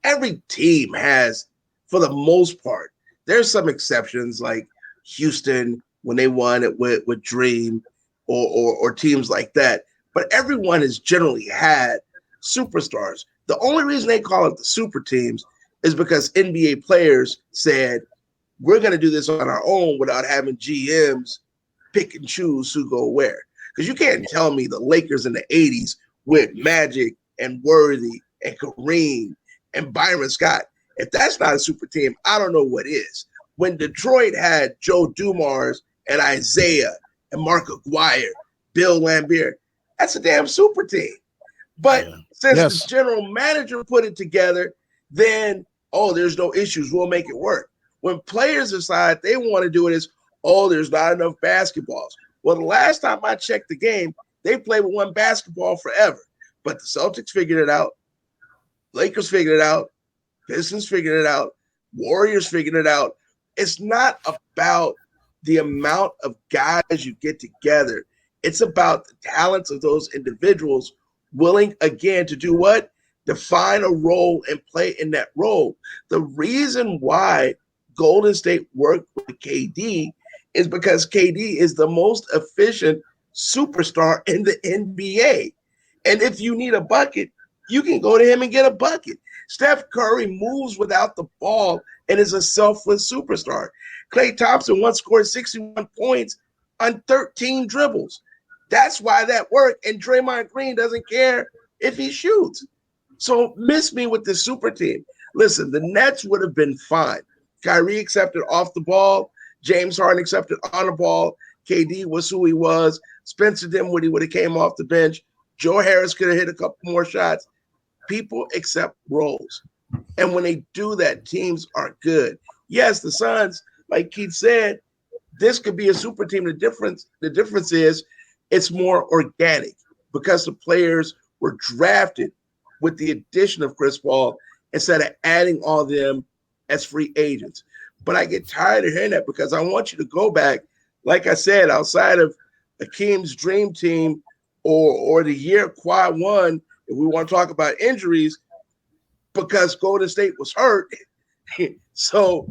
every team has, for the most part, there's some exceptions like Houston when they won it with Dream or teams like that. But everyone has generally had superstars. The only reason they call it the super teams is because NBA players said, we're going to do this on our own without having GMs pick and choose who go where. Because you can't tell me the Lakers in the 80s with Magic and Worthy and Kareem and Byron Scott, if that's not a super team, I don't know what is. When Detroit had Joe Dumars and Isaiah and Mark Aguirre, Bill Laimbeer, that's a damn super team. But since the general manager put it together, then, there's no issues. We'll make it work. When players decide they want to do it, there's not enough basketballs. Well, the last time I checked the game, they played with one basketball forever. But the Celtics figured it out. Lakers figured it out. Pistons figured it out. Warriors figured it out. It's not about the amount of guys you get together. It's about the talents of those individuals willing, again, to do what? Define a role and play in that role. The reason why Golden State worked with KD is because KD is the most efficient superstar in the NBA. And if you need a bucket, you can go to him and get a bucket. Steph Curry moves without the ball and is a selfless superstar. Klay Thompson once scored 61 points on 13 dribbles. That's why that worked. And Draymond Green doesn't care if he shoots. So miss me with the super team. Listen, the Nets would have been fine. Kyrie accepted off the ball. James Harden accepted on the ball. KD was who he was. Spencer Dinwiddie would have came off the bench. Joe Harris could have hit a couple more shots. People accept roles. And when they do that, teams are good. Yes, the Suns, like Keith said, this could be a super team. The difference is it's more organic because the players were drafted with the addition of Chris Paul instead of adding all of them as free agents. But I get tired of hearing that because I want you to go back, like I said, outside of Akeem's dream team or the year Kawhi won, if we want to talk about injuries, because Golden State was hurt. So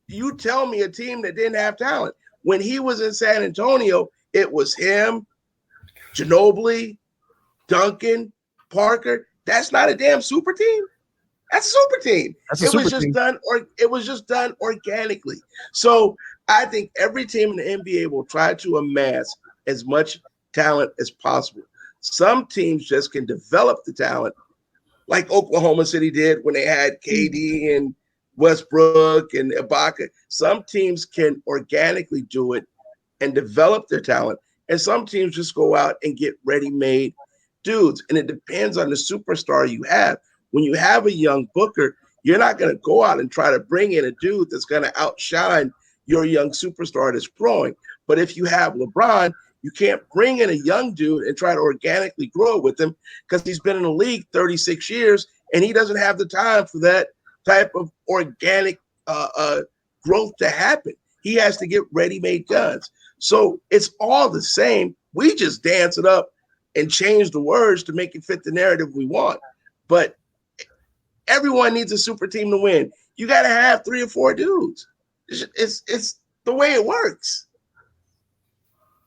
you tell me a team that didn't have talent. When he was in San Antonio, it was him, Ginobili, Duncan, Parker. That's not a damn super team. That's a super team. It was just done organically. So I think every team in the NBA will try to amass as much talent as possible. Some teams just can develop the talent, like Oklahoma City did when they had KD and Westbrook and Ibaka. Some teams can organically do it and develop their talent, and some teams just go out and get ready-made dudes. And it depends on the superstar you have. When you have a young Booker, you're not going to go out and try to bring in a dude that's going to outshine your young superstar that's growing. But if you have LeBron, you can't bring in a young dude and try to organically grow it with him because he's been in the league 36 years and he doesn't have the time for that type of organic growth to happen. He has to get ready-made guns. So it's all the same. We just dance it up and change the words to make it fit the narrative we want. But everyone needs a super team to win. You got to have 3 or 4 dudes. It's the way it works.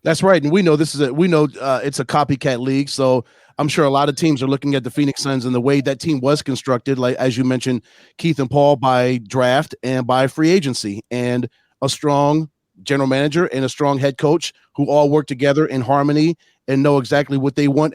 That's right, and we know it's a copycat league. So I'm sure a lot of teams are looking at the Phoenix Suns and the way that team was constructed, like as you mentioned, Keith and Paul, by draft and by free agency, and a strong general manager and a strong head coach who all work together in harmony and know exactly what they want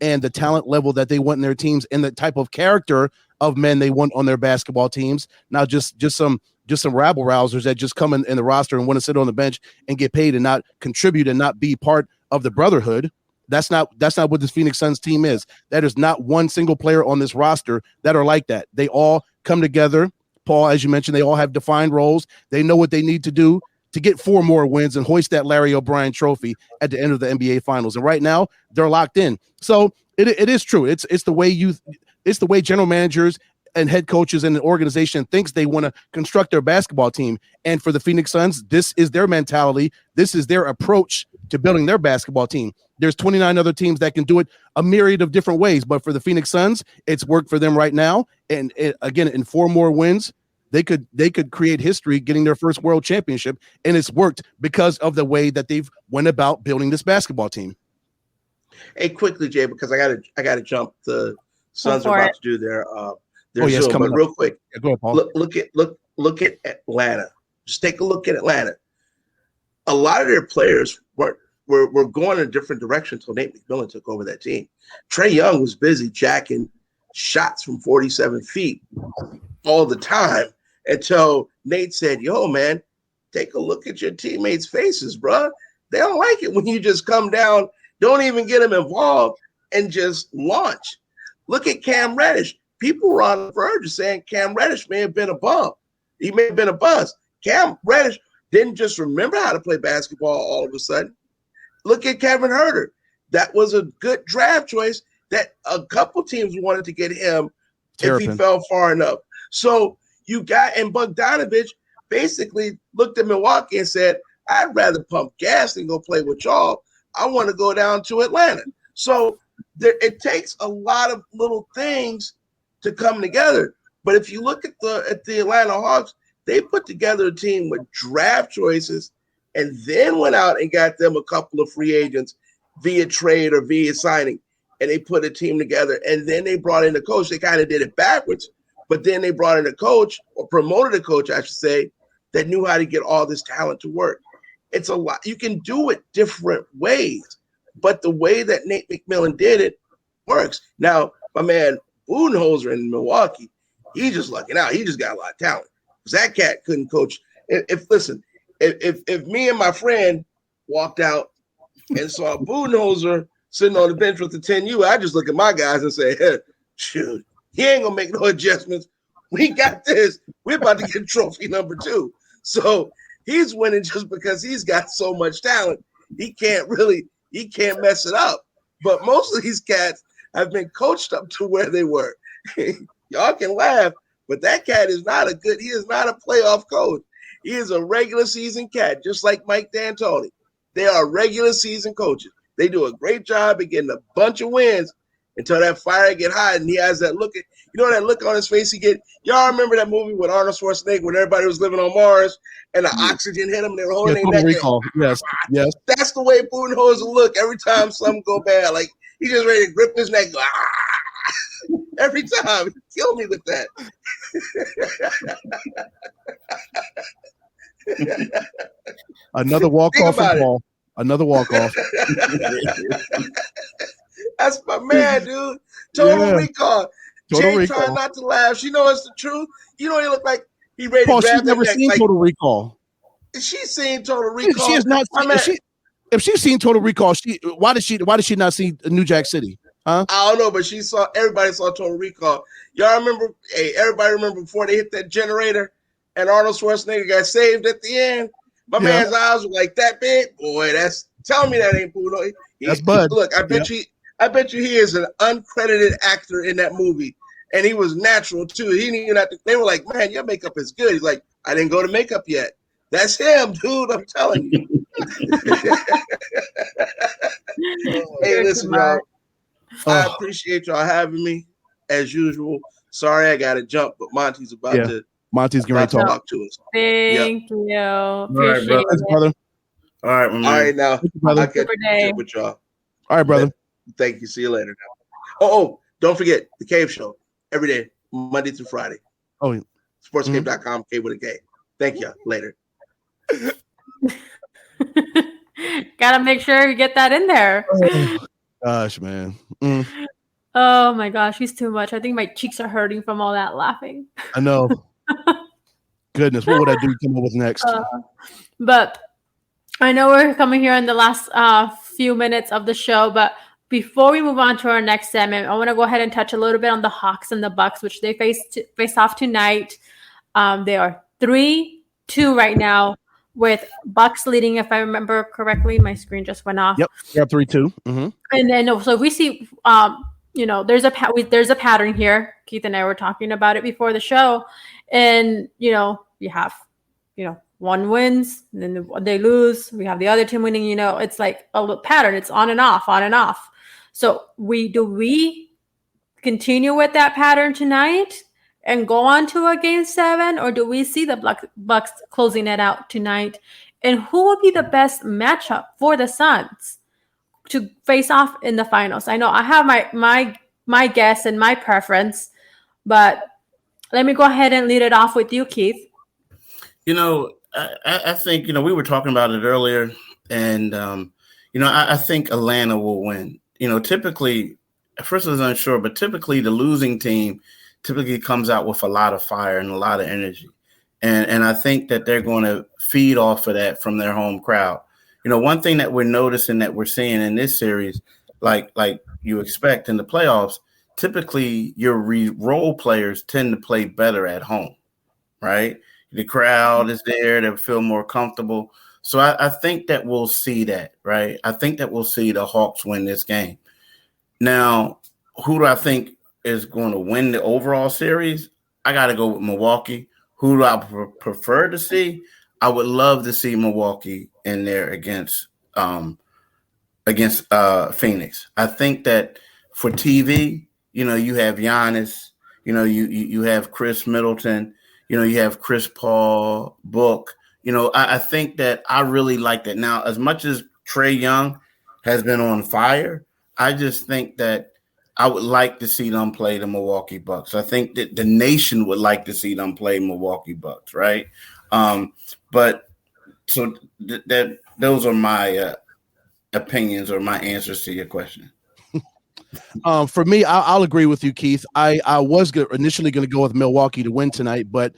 and the talent level that they want in their teams and the type of character of men they want on their basketball teams. Not just some rabble rousers that just come in the roster and want to sit on the bench and get paid and not contribute and not be part of the brotherhood. That's not what this Phoenix Suns team is. That is not one single player on this roster that are like that. They all come together. Paul, as you mentioned, they all have defined roles. They know what they need to do to get 4 more wins and hoist that Larry O'Brien trophy at the end of the NBA Finals. And right now, they're locked in. So it is true. It's the way general managers and head coaches and the organization thinks they want to construct their basketball team. And for the Phoenix Suns, this is their mentality. This is their approach to building their basketball team. There's 29 other teams that can do it a myriad of different ways, but for the Phoenix Suns, it's worked for them right now. And again, in 4 more wins, they could create history getting their first world championship. And it's worked because of the way that they've went about building this basketball team. Hey, quickly, Jay, because I gotta jump. The Suns are about to do their Zoom, but real quick, yeah, go ahead, Paul. Look at Atlanta. Just take a look at Atlanta. A lot of their players were going in a different direction until Nate McMillan took over that team. Trae Young was busy jacking shots from 47 feet all the time until Nate said, "Yo, man, take a look at your teammates' faces, bro. They don't like it when you just come down, don't even get them involved, and just launch." Look at Cam Reddish. People were on the verge of saying Cam Reddish may have been a bum. He may have been a bust. Cam Reddish didn't just remember how to play basketball all of a sudden. Look at Kevin Huerter. That was a good draft choice that a couple teams wanted to get him if he fell far enough. So you got, and Bogdanovich basically looked at Milwaukee and said, "I'd rather pump gas than go play with y'all. I want to go down to Atlanta." So it takes a lot of little things to come together. But if you look at the Atlanta Hawks, they put together a team with draft choices and then went out and got them a couple of free agents via trade or via signing. And they put a team together, and then they brought in a coach. They kind of did it backwards, but then they brought in a coach, or promoted a coach, I should say, that knew how to get all this talent to work. It's a lot. You can do it different ways, but the way that Nate McMillan did it works. Now, my man Budenholzer in Milwaukee, he just lucking out. He just got a lot of talent. Because that cat couldn't coach. If me and my friend walked out and saw Budenholzer sitting on the bench with the 10U, I just look at my guys and say, "Hey, shoot, he ain't gonna make no adjustments. We got this. We're about to get trophy number 2." So he's winning just because he's got so much talent. He can't mess it up. But most of these cats have been coached up to where they were. Y'all can laugh, but that cat is not he is not a playoff coach. He is a regular season cat, just like Mike D'Antoni. They are regular season coaches. They do a great job of getting a bunch of wins until that fire get hot, and he has that look. That look on his face he get. Y'all remember that movie with Arnold Schwarzenegger when everybody was living on Mars and the oxygen hit them and they were holding their neck? Recall. Yes. That's the way Budenholzer look every time something go bad. Like he just ready to grip his neck. Every time. He killed me with that. Another walk-off from Paul. Another walk-off. That's my man, dude. Total recall. Jay trying not to laugh. She knows it's the truth. He look like he ready to grab she's never seen Total Recall. She's seen Total Recall. She has not. If she's seen Total Recall, why did she not see New Jack City? Huh? I don't know, but everybody saw Total Recall. Y'all remember? Hey, everybody remember before they hit that generator and Arnold Schwarzenegger got saved at the end? My man's eyes were like that big. Boy, tell me that ain't Puno. That's Bud. Look, I bet you he is an uncredited actor in that movie. And he was natural too. He didn't even have to, they were like, man, your makeup is good. He's like, I didn't go to makeup yet. That's him, dude. I'm telling you. Hey, listen, y'all. I appreciate y'all having me as usual. Sorry I got to jump, but Monty's Monty's going to talk to us. Thank you. Appreciate it. Brother. All right, all right, now I'll catch you with y'all. All right, brother. Thank you. See you later. Now. Oh, don't forget the Cave Show every day, Monday through Friday. Oh, yeah. Sportscave.com, K with a K. Thank you. Later. Gotta make sure you get that in there. Oh, gosh, man. Oh my gosh, he's too much. I think my cheeks are hurting from all that laughing. I know. Goodness, what would I do come up with next? But I know we're coming here in the last few minutes of the show, but before we move on to our next segment, I want to go ahead and touch a little bit on the Hawks and the Bucks, which they face off tonight. They are 3-2 right now, with Bucks leading. If I remember correctly, my screen just went off. Yep, we have 3-2. And then so we see, there's a pattern here. Keith and I were talking about it before the show, and you have, one wins, and then they lose. We have the other team winning. It's like a pattern. It's on and off, on and off. So do we continue with that pattern tonight and go on to a game 7, or do we see the Bucks closing it out tonight? And who will be the best matchup for the Suns to face off in the finals? I know I have my guess and my preference, but let me go ahead and lead it off with you, Keith. I think, we were talking about it earlier, and, I think Atlanta will win. Typically, at first I was unsure, but typically the losing team typically comes out with a lot of fire and a lot of energy. And I think that they're going to feed off of that from their home crowd. One thing that we're noticing, that we're seeing in this series, like you expect in the playoffs, typically your role players tend to play better at home, right? The crowd is there, they feel more comfortable. So I think that we'll see that, right? I think that we'll see the Hawks win this game. Now, who do I think is going to win the overall series? I got to go with Milwaukee. Who do I prefer to see? I would love to see Milwaukee in there against Phoenix. I think that for TV, you have Giannis, you have Chris Middleton, you have Chris Paul, Book. I think that I really like that. Now, as much as Trae Young has been on fire, I just think that I would like to see them play the Milwaukee Bucks. I think that the nation would like to see them play Milwaukee Bucks, right? But so those are my opinions or my answers to your question. For me, I'll agree with you, Keith. I was initially going to go with Milwaukee to win tonight, but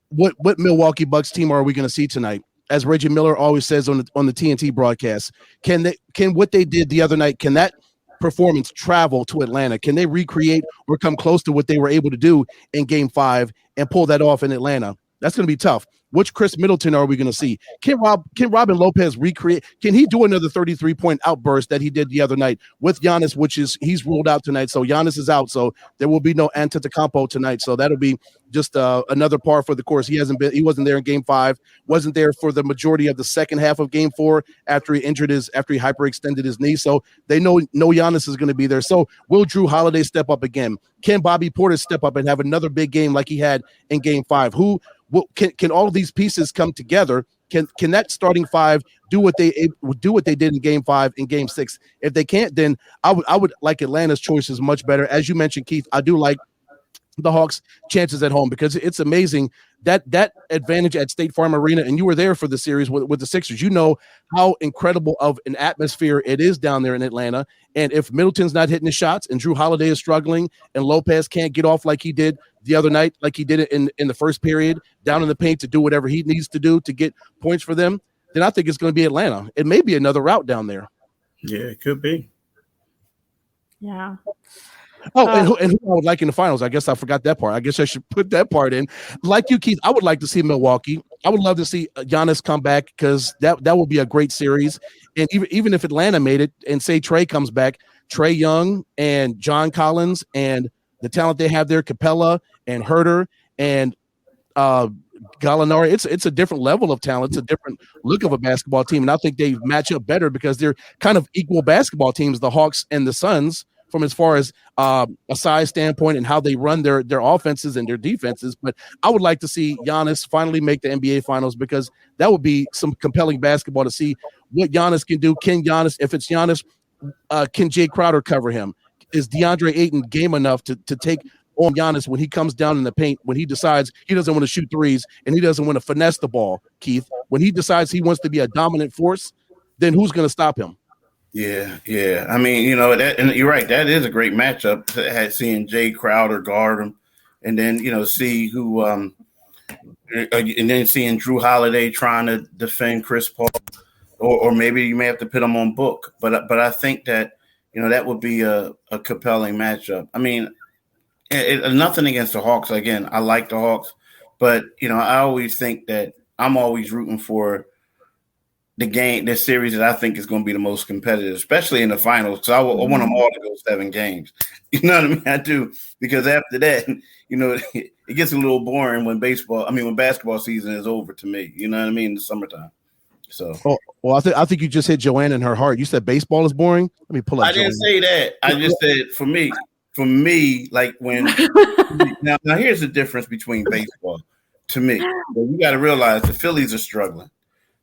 what Milwaukee Bucks team are we going to see tonight? As Reggie Miller always says on the TNT broadcast, can what they did the other night, can that performance travel to Atlanta? Can they recreate or come close to what they were able to do in Game 5 and pull that off in Atlanta? That's going to be tough. Which Chris Middleton are we going to see? Can Robin Lopez recreate? Can he do another 33-point outburst that he did the other night with Giannis, he's ruled out tonight. So Giannis is out. So there will be no Antetokounmpo tonight. So that'll be just another par for the course. He wasn't there in Game 5, wasn't there for the majority of the second half of Game 4 after he hyperextended his knee. So they know Giannis is going to be there. So will Jrue Holiday step up again? Can Bobby Portis step up and have another big game like he had in Game 5? Can all of these pieces come together? Can that starting 5 do what they did in Game 5 and Game 6? If they can't, then I would like Atlanta's choices much better. As you mentioned, Keith, I do like the Hawks' chances at home because it's amazing that advantage at State Farm Arena, and you were there for the series with the Sixers. You know how incredible of an atmosphere it is down there in Atlanta. And if Middleton's not hitting the shots and Jrue Holiday is struggling and Lopez can't get off like he did the other night, like he did it in the first period, down in the paint to do whatever he needs to do to get points for them, then I think it's going to be Atlanta. It may be another route down there. Yeah, it could be. Yeah. Oh, and who I would like in the finals. I guess I forgot that part. I guess I should put that part in. Like you, Keith, I would like to see Milwaukee. I would love to see Giannis come back because that would be a great series. And even if Atlanta made it and say Trey comes back, Trey Young and John Collins and the talent they have there, Capella and Herter and Gallinari, it's a different level of talent. It's a different look of a basketball team. And I think they match up better because they're kind of equal basketball teams, the Hawks and the Suns, from as far as a size standpoint and how they run their offenses and their defenses. But I would like to see Giannis finally make the NBA Finals because that would be some compelling basketball to see what Giannis can do. Can Giannis, if it's Giannis, can Jay Crowder cover him? Is DeAndre Ayton game enough to take on Giannis when he comes down in the paint, when he decides he doesn't want to shoot threes and he doesn't want to finesse the ball, Keith? When he decides he wants to be a dominant force, then who's going to stop him? Yeah. I mean, and you're right. That is a great matchup. Seeing Jay Crowder guard him, and then see who, and then seeing Drew Holiday trying to defend Chris Paul, or maybe you may have to put him on Book. But I think that that would be a compelling matchup. I mean, nothing against the Hawks. Again, I like the Hawks, but I always think that I'm always rooting for this series that I think is going to be the most competitive, especially in the finals, because I want them all to go 7 games. You know what I mean? I do, because after that, it gets a little boring when basketball season is over to me. You know what I mean? In the summertime. So, well, I think you just hit Joanna in her heart. You said baseball is boring. Let me pull up. I didn't say that. I just said for me, like when now here's the difference between baseball. To me, you got to realize the Phillies are struggling.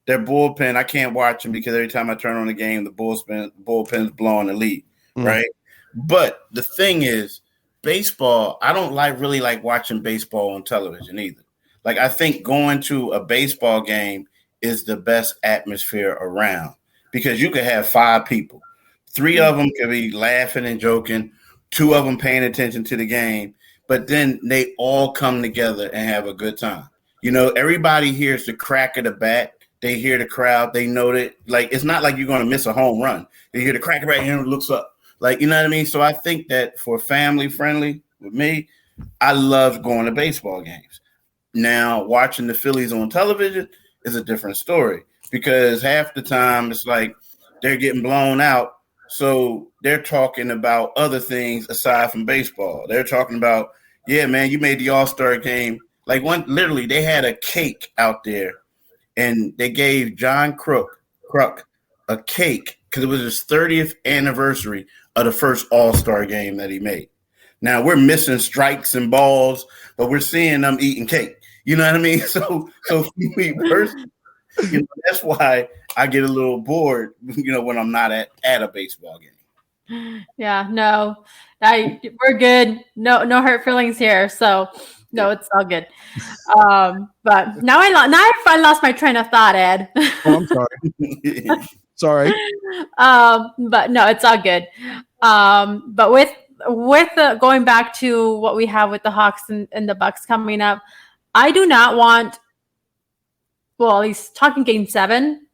Their bullpen, I can't watch them because every time I turn on the game, the bullpen's blowing the lead, right? But the thing is, baseball, I don't really like watching baseball on television either. Like, I think going to a baseball game is the best atmosphere around because you could have 5 people. 3 of them could be laughing and joking, 2 of them paying attention to the game, but then they all come together and have a good time. Everybody hears the crack of the bat. They hear the crowd. They know that, like, it's not like you're going to miss a home run. They hear the crack right here and looks up. Like, you know what I mean? So I think that for family friendly with me, I love going to baseball games. Now, watching the Phillies on television is a different story because half the time it's like they're getting blown out. So they're talking about other things aside from baseball. They're talking about, yeah, man, you made the All-Star game. Like literally they had a cake out there. And they gave John Kruk a cake because it was his 30th anniversary of the first All-Star game that he made. Now, we're missing strikes and balls, but we're seeing them eating cake. You know what I mean? So for me personally, that's why I get a little bored, when I'm not at a baseball game. Yeah, no, we're good. No hurt feelings here. So no, it's all good. But now I lost my train of thought, Ed. Oh, I'm sorry. Sorry. But no, it's all good. But with going back to what we have with the Hawks and the Bucks coming up, I do not want. Well, he's talking Game 7.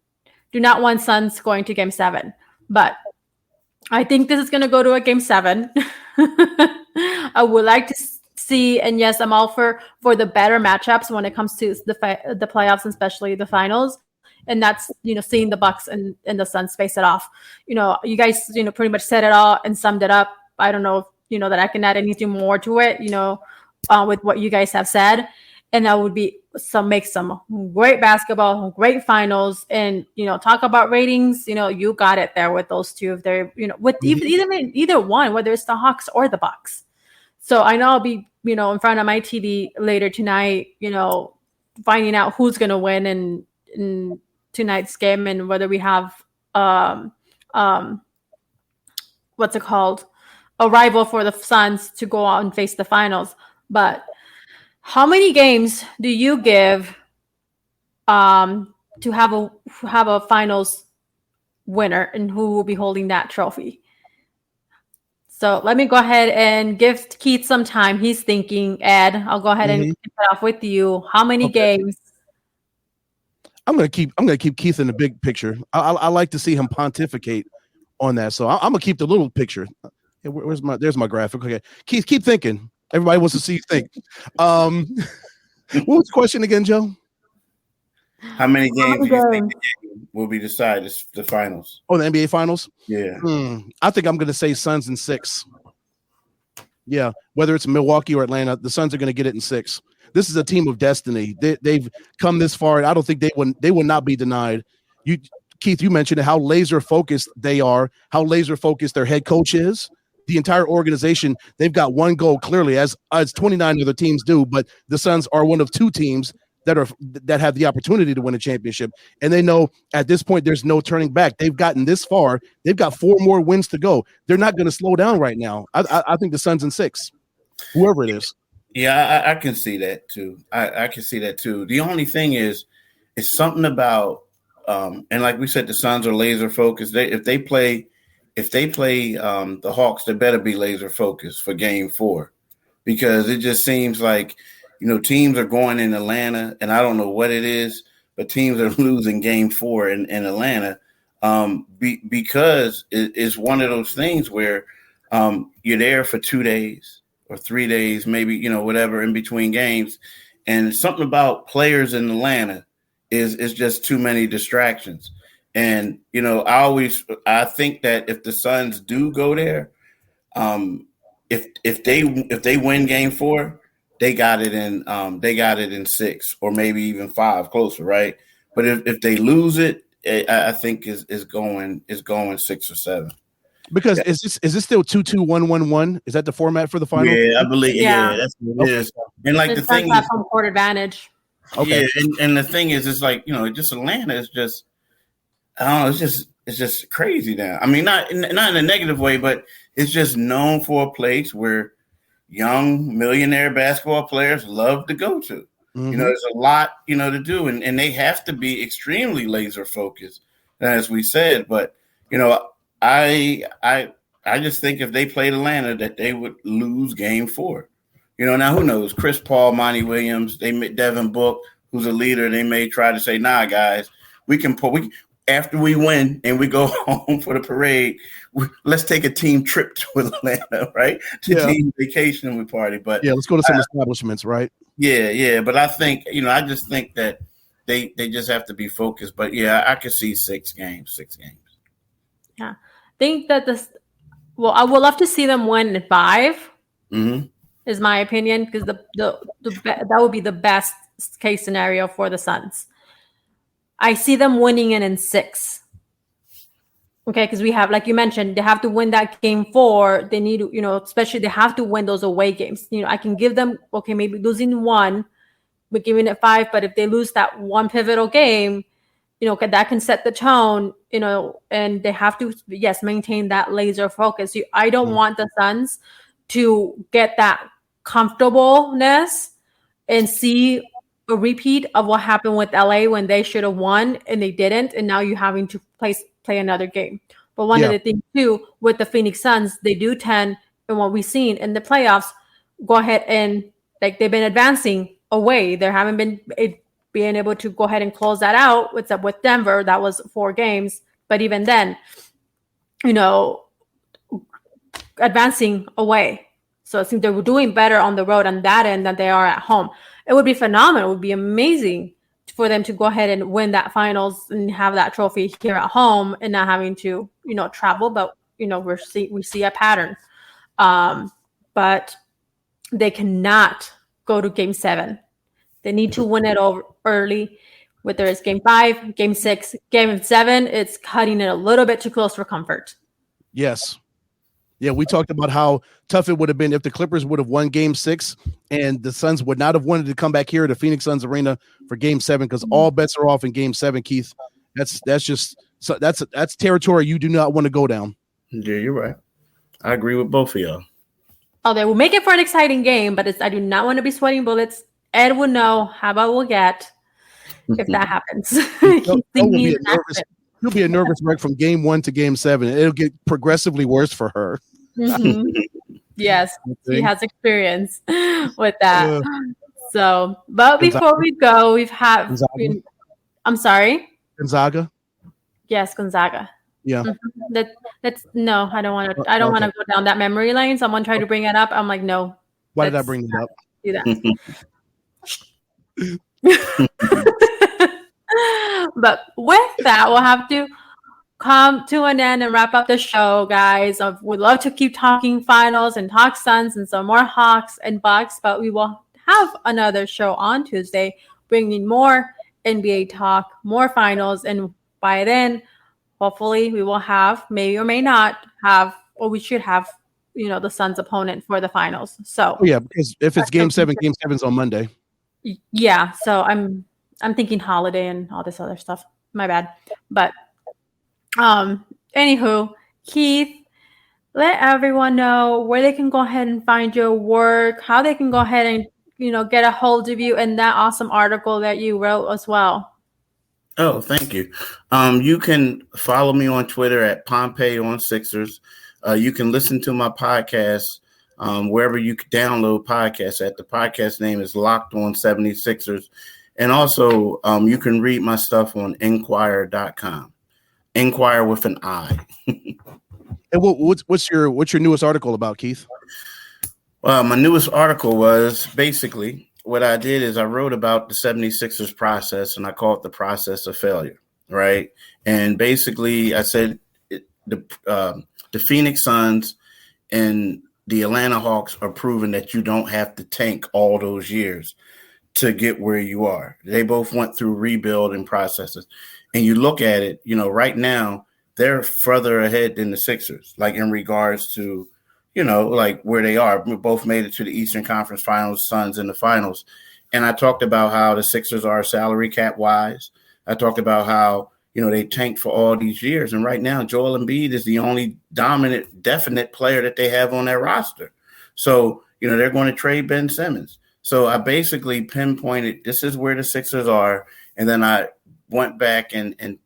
Do not want Suns going to Game 7, but I think this is going to go to a Game 7. I would like to see, and yes, I'm all for the better matchups when it comes to the playoffs, especially the finals. And that's, seeing the Bucks and the Suns face it off. You guys, pretty much said it all and summed it up. I don't know if, that I can add anything more to it, with what you guys have said. And that would be make some great basketball, great finals, and talk about ratings. You got it there with those two. If they're with either one, whether it's the Hawks or the Bucks. So I know I'll be in front of my TV later tonight, finding out who's gonna win in tonight's game and whether we have what's it called, a rival for the Suns to go out and face the finals. But how many games do you give to have a finals winner, and who will be holding that trophy? So let me go ahead and give Keith some time. He's thinking. Ed, I'll go ahead and kick it off with you. How many games? I'm gonna keep Keith in the big picture. I like to see him pontificate on that. So I'm gonna keep the little picture. There's my graphic. Okay, Keith, keep thinking. Everybody wants to see you think. What was the question again, Joe? How many games do you think games? the game will be decided? The finals. Oh, the NBA finals? Yeah. I think I'm going to say Suns in 6. Yeah, whether it's Milwaukee or Atlanta, the Suns are going to get it in 6. This is a team of destiny. They've come this far. I don't think they will not be denied. Keith, you mentioned how laser focused they are, how laser focused their head coach is. The entire organization, they've got one goal clearly, as 29 other teams do, but the Suns are one of 2 teams that have the opportunity to win a championship. And they know at this point there's no turning back. They've gotten this far. They've got 4 more wins to go. They're not going to slow down right now. I think the Suns in 6, whoever it is. Yeah, I can see that too. I can see that too. The only thing is, it's something about and like we said, the Suns are laser focused. If they play the Hawks, they better be laser focused for Game 4, because it just seems like, teams are going in Atlanta, and I don't know what it is, but teams are losing Game 4 in Atlanta because it's one of those things where you're there for 2 days or 3 days, maybe, whatever, in between games. And something about players in Atlanta is just too many distractions. And, I think that if the Suns do go there, if they win Game 4, they got it in 6 or maybe even 5, closer, right? But if they lose it, I think is going 6 or 7. Because is this still 2-2-1-1-1? Is that the format for the final? Yeah, I believe. Yeah, that's what it is. And like, the thing is, home court advantage. Okay. Yeah, and the thing is, it's like, just Atlanta is just, I don't know, it's just crazy now. I mean, not in a negative way, but it's just known for a place where young millionaire basketball players love to go to. Mm-hmm. There's a lot, to do, and they have to be extremely laser focused, as we said. But, I just think if they played Atlanta, that they would lose Game 4. Now who knows? Chris Paul, Monty Williams, Devin Book, who's a leader, they may try to say, "Nah, guys, after we win and we go home for the parade, let's take a team trip to Atlanta, right? Team vacation and we party." But let's go to some establishments, right? Yeah. But I think, I just think that they just have to be focused. But yeah, I could see 6 games. Yeah, I think that I would love to see them win in 5. Mm-hmm. Is my opinion, because that would be the best case scenario for the Suns. I see them winning it in 6. Okay, because we have, like you mentioned, they have to win that Game 4. They need to, especially they have to win those away games. I can give them, okay, maybe losing 1, but giving it 5. But if they lose that one pivotal game, that can set the tone, and they have to, maintain that laser focus. I don't want the Suns to get that comfortableness and see a repeat of what happened with LA when they should have won and they didn't, and now you're having to play another game. But one of the things too with the Phoenix Suns, they do tend, and what we've seen in the playoffs, go ahead and, like, they've been advancing away. They haven't been being able to go ahead and close that out. What's up with Denver? That was 4 games, but even then, advancing away. So I think they were doing better on the road on that end than they are at home. It would be phenomenal. It would be amazing for them to go ahead and win that finals and have that trophy here at home and not having to, travel. But, we see a pattern. But they cannot go to Game 7. They need to win it over early, whether it's Game 5, Game 6, Game 7. It's cutting it a little bit too close for comfort. Yes. Yeah, we talked about how tough it would have been if the Clippers would have won Game 6 and the Suns would not have wanted to come back here to Phoenix Suns Arena for Game 7, because all bets are off in Game 7, Keith. That's territory you do not want to go down. Yeah, you're right. I agree with both of y'all. Oh, they will make it for an exciting game, but I do not want to be sweating bullets. Ed will know how about we'll get if that happens. He'll be a nervous wreck from Game 1 to Game 7. It'll get progressively worse for her. Mm-hmm. Yes, he has experience with that. So, but before we go, I'm sorry. Gonzaga. Yes, Gonzaga. Yeah. Mm-hmm. That's no. I don't want to. I don't want to go down that memory lane. Someone tried to bring it up. I'm like, no. Why did I bring it up? Do that. But with that, we'll have to come to an end and wrap up the show, guys. We'd love to keep talking finals and talk Suns and some more Hawks and Bucks, but we will have another show on Tuesday, bringing more NBA talk, more finals, and by then, hopefully, we will have, may or may not have, or we should have, the Suns' opponent for the finals. So yeah, because if it's Game 7's on Monday. Yeah, so I'm thinking holiday and all this other stuff. My bad, but anywho, Keith, let everyone know where they can go ahead and find your work, how they can go ahead and get a hold of you, and that awesome article that you wrote as well. Oh, thank you. You can follow me on Twitter at Pompey on Sixers. You can listen to my podcast wherever you can download podcasts at. The podcast name is Locked On 76ers. And also, you can read my stuff on Inquier.com. Inquire with an I. And what's your newest article about, Keith? Well, my newest article was basically what I did is I wrote about the 76ers process, and I call it the process of failure, right? And basically, I said the Phoenix Suns and the Atlanta Hawks are proving that you don't have to tank all those years to get where you are. They both went through rebuilding processes. And you look at it, right now, they're further ahead than the Sixers, like in regards to, like where they are. We both made it to the Eastern Conference Finals, Suns in the finals. And I talked about how the Sixers are salary cap wise. I talked about how, they tanked for all these years. And right now, Joel Embiid is the only dominant, definite player that they have on their roster. So, they're going to trade Ben Simmons. So I basically pinpointed this is where the Sixers are. And then I went back and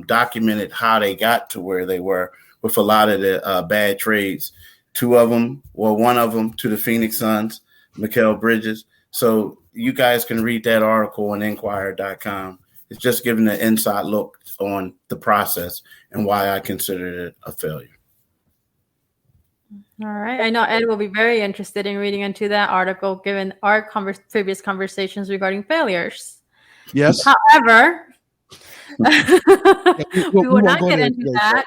documented how they got to where they were with a lot of the bad trades. One of them to the Phoenix Suns, Mikal Bridges. So you guys can read that article on Inquirer.com. It's just giving an inside look on the process and why I considered it a failure. All right. I know Ed will be very interested in reading into that article, given our previous conversations regarding failures. Yes. However, we will not get into that.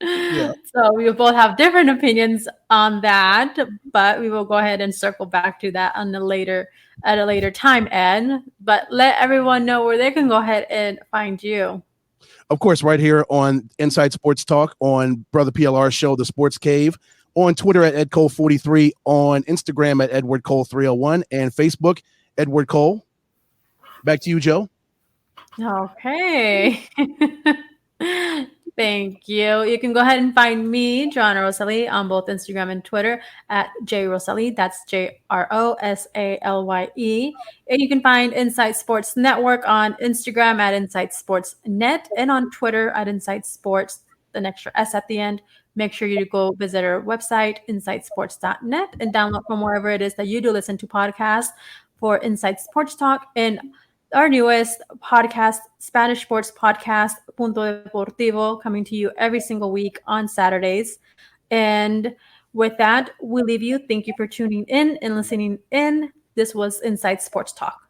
Yeah. So we will both have different opinions on that, but we will go ahead and circle back to that at a later time, Ed. But let everyone know where they can go ahead and find you. Of course, right here on Inside Sports Talk, on Brother PLR show, The Sports Cave, on Twitter at Ed Cole 43, on Instagram at Edward Cole 301, and Facebook, Edward Cole. Back to you, Joe. Okay. Thank you. You can go ahead and find me, Johanna'Rosalye, on both Instagram and Twitter at JRosalye. That's JRosalye. And you can find Inside Sports Network on Instagram at Inside Sports Net and on Twitter at Inside Sports, an extra S at the end. Make sure you go visit our website, insidesports.net, and download from wherever it is that you do listen to podcasts for Inside Sports Talk and our newest podcast, Spanish Sports Podcast, Punto Deportivo, coming to you every single week on Saturdays. And with that, we leave you. Thank you for tuning in and listening in. This was Inside Sports Talk.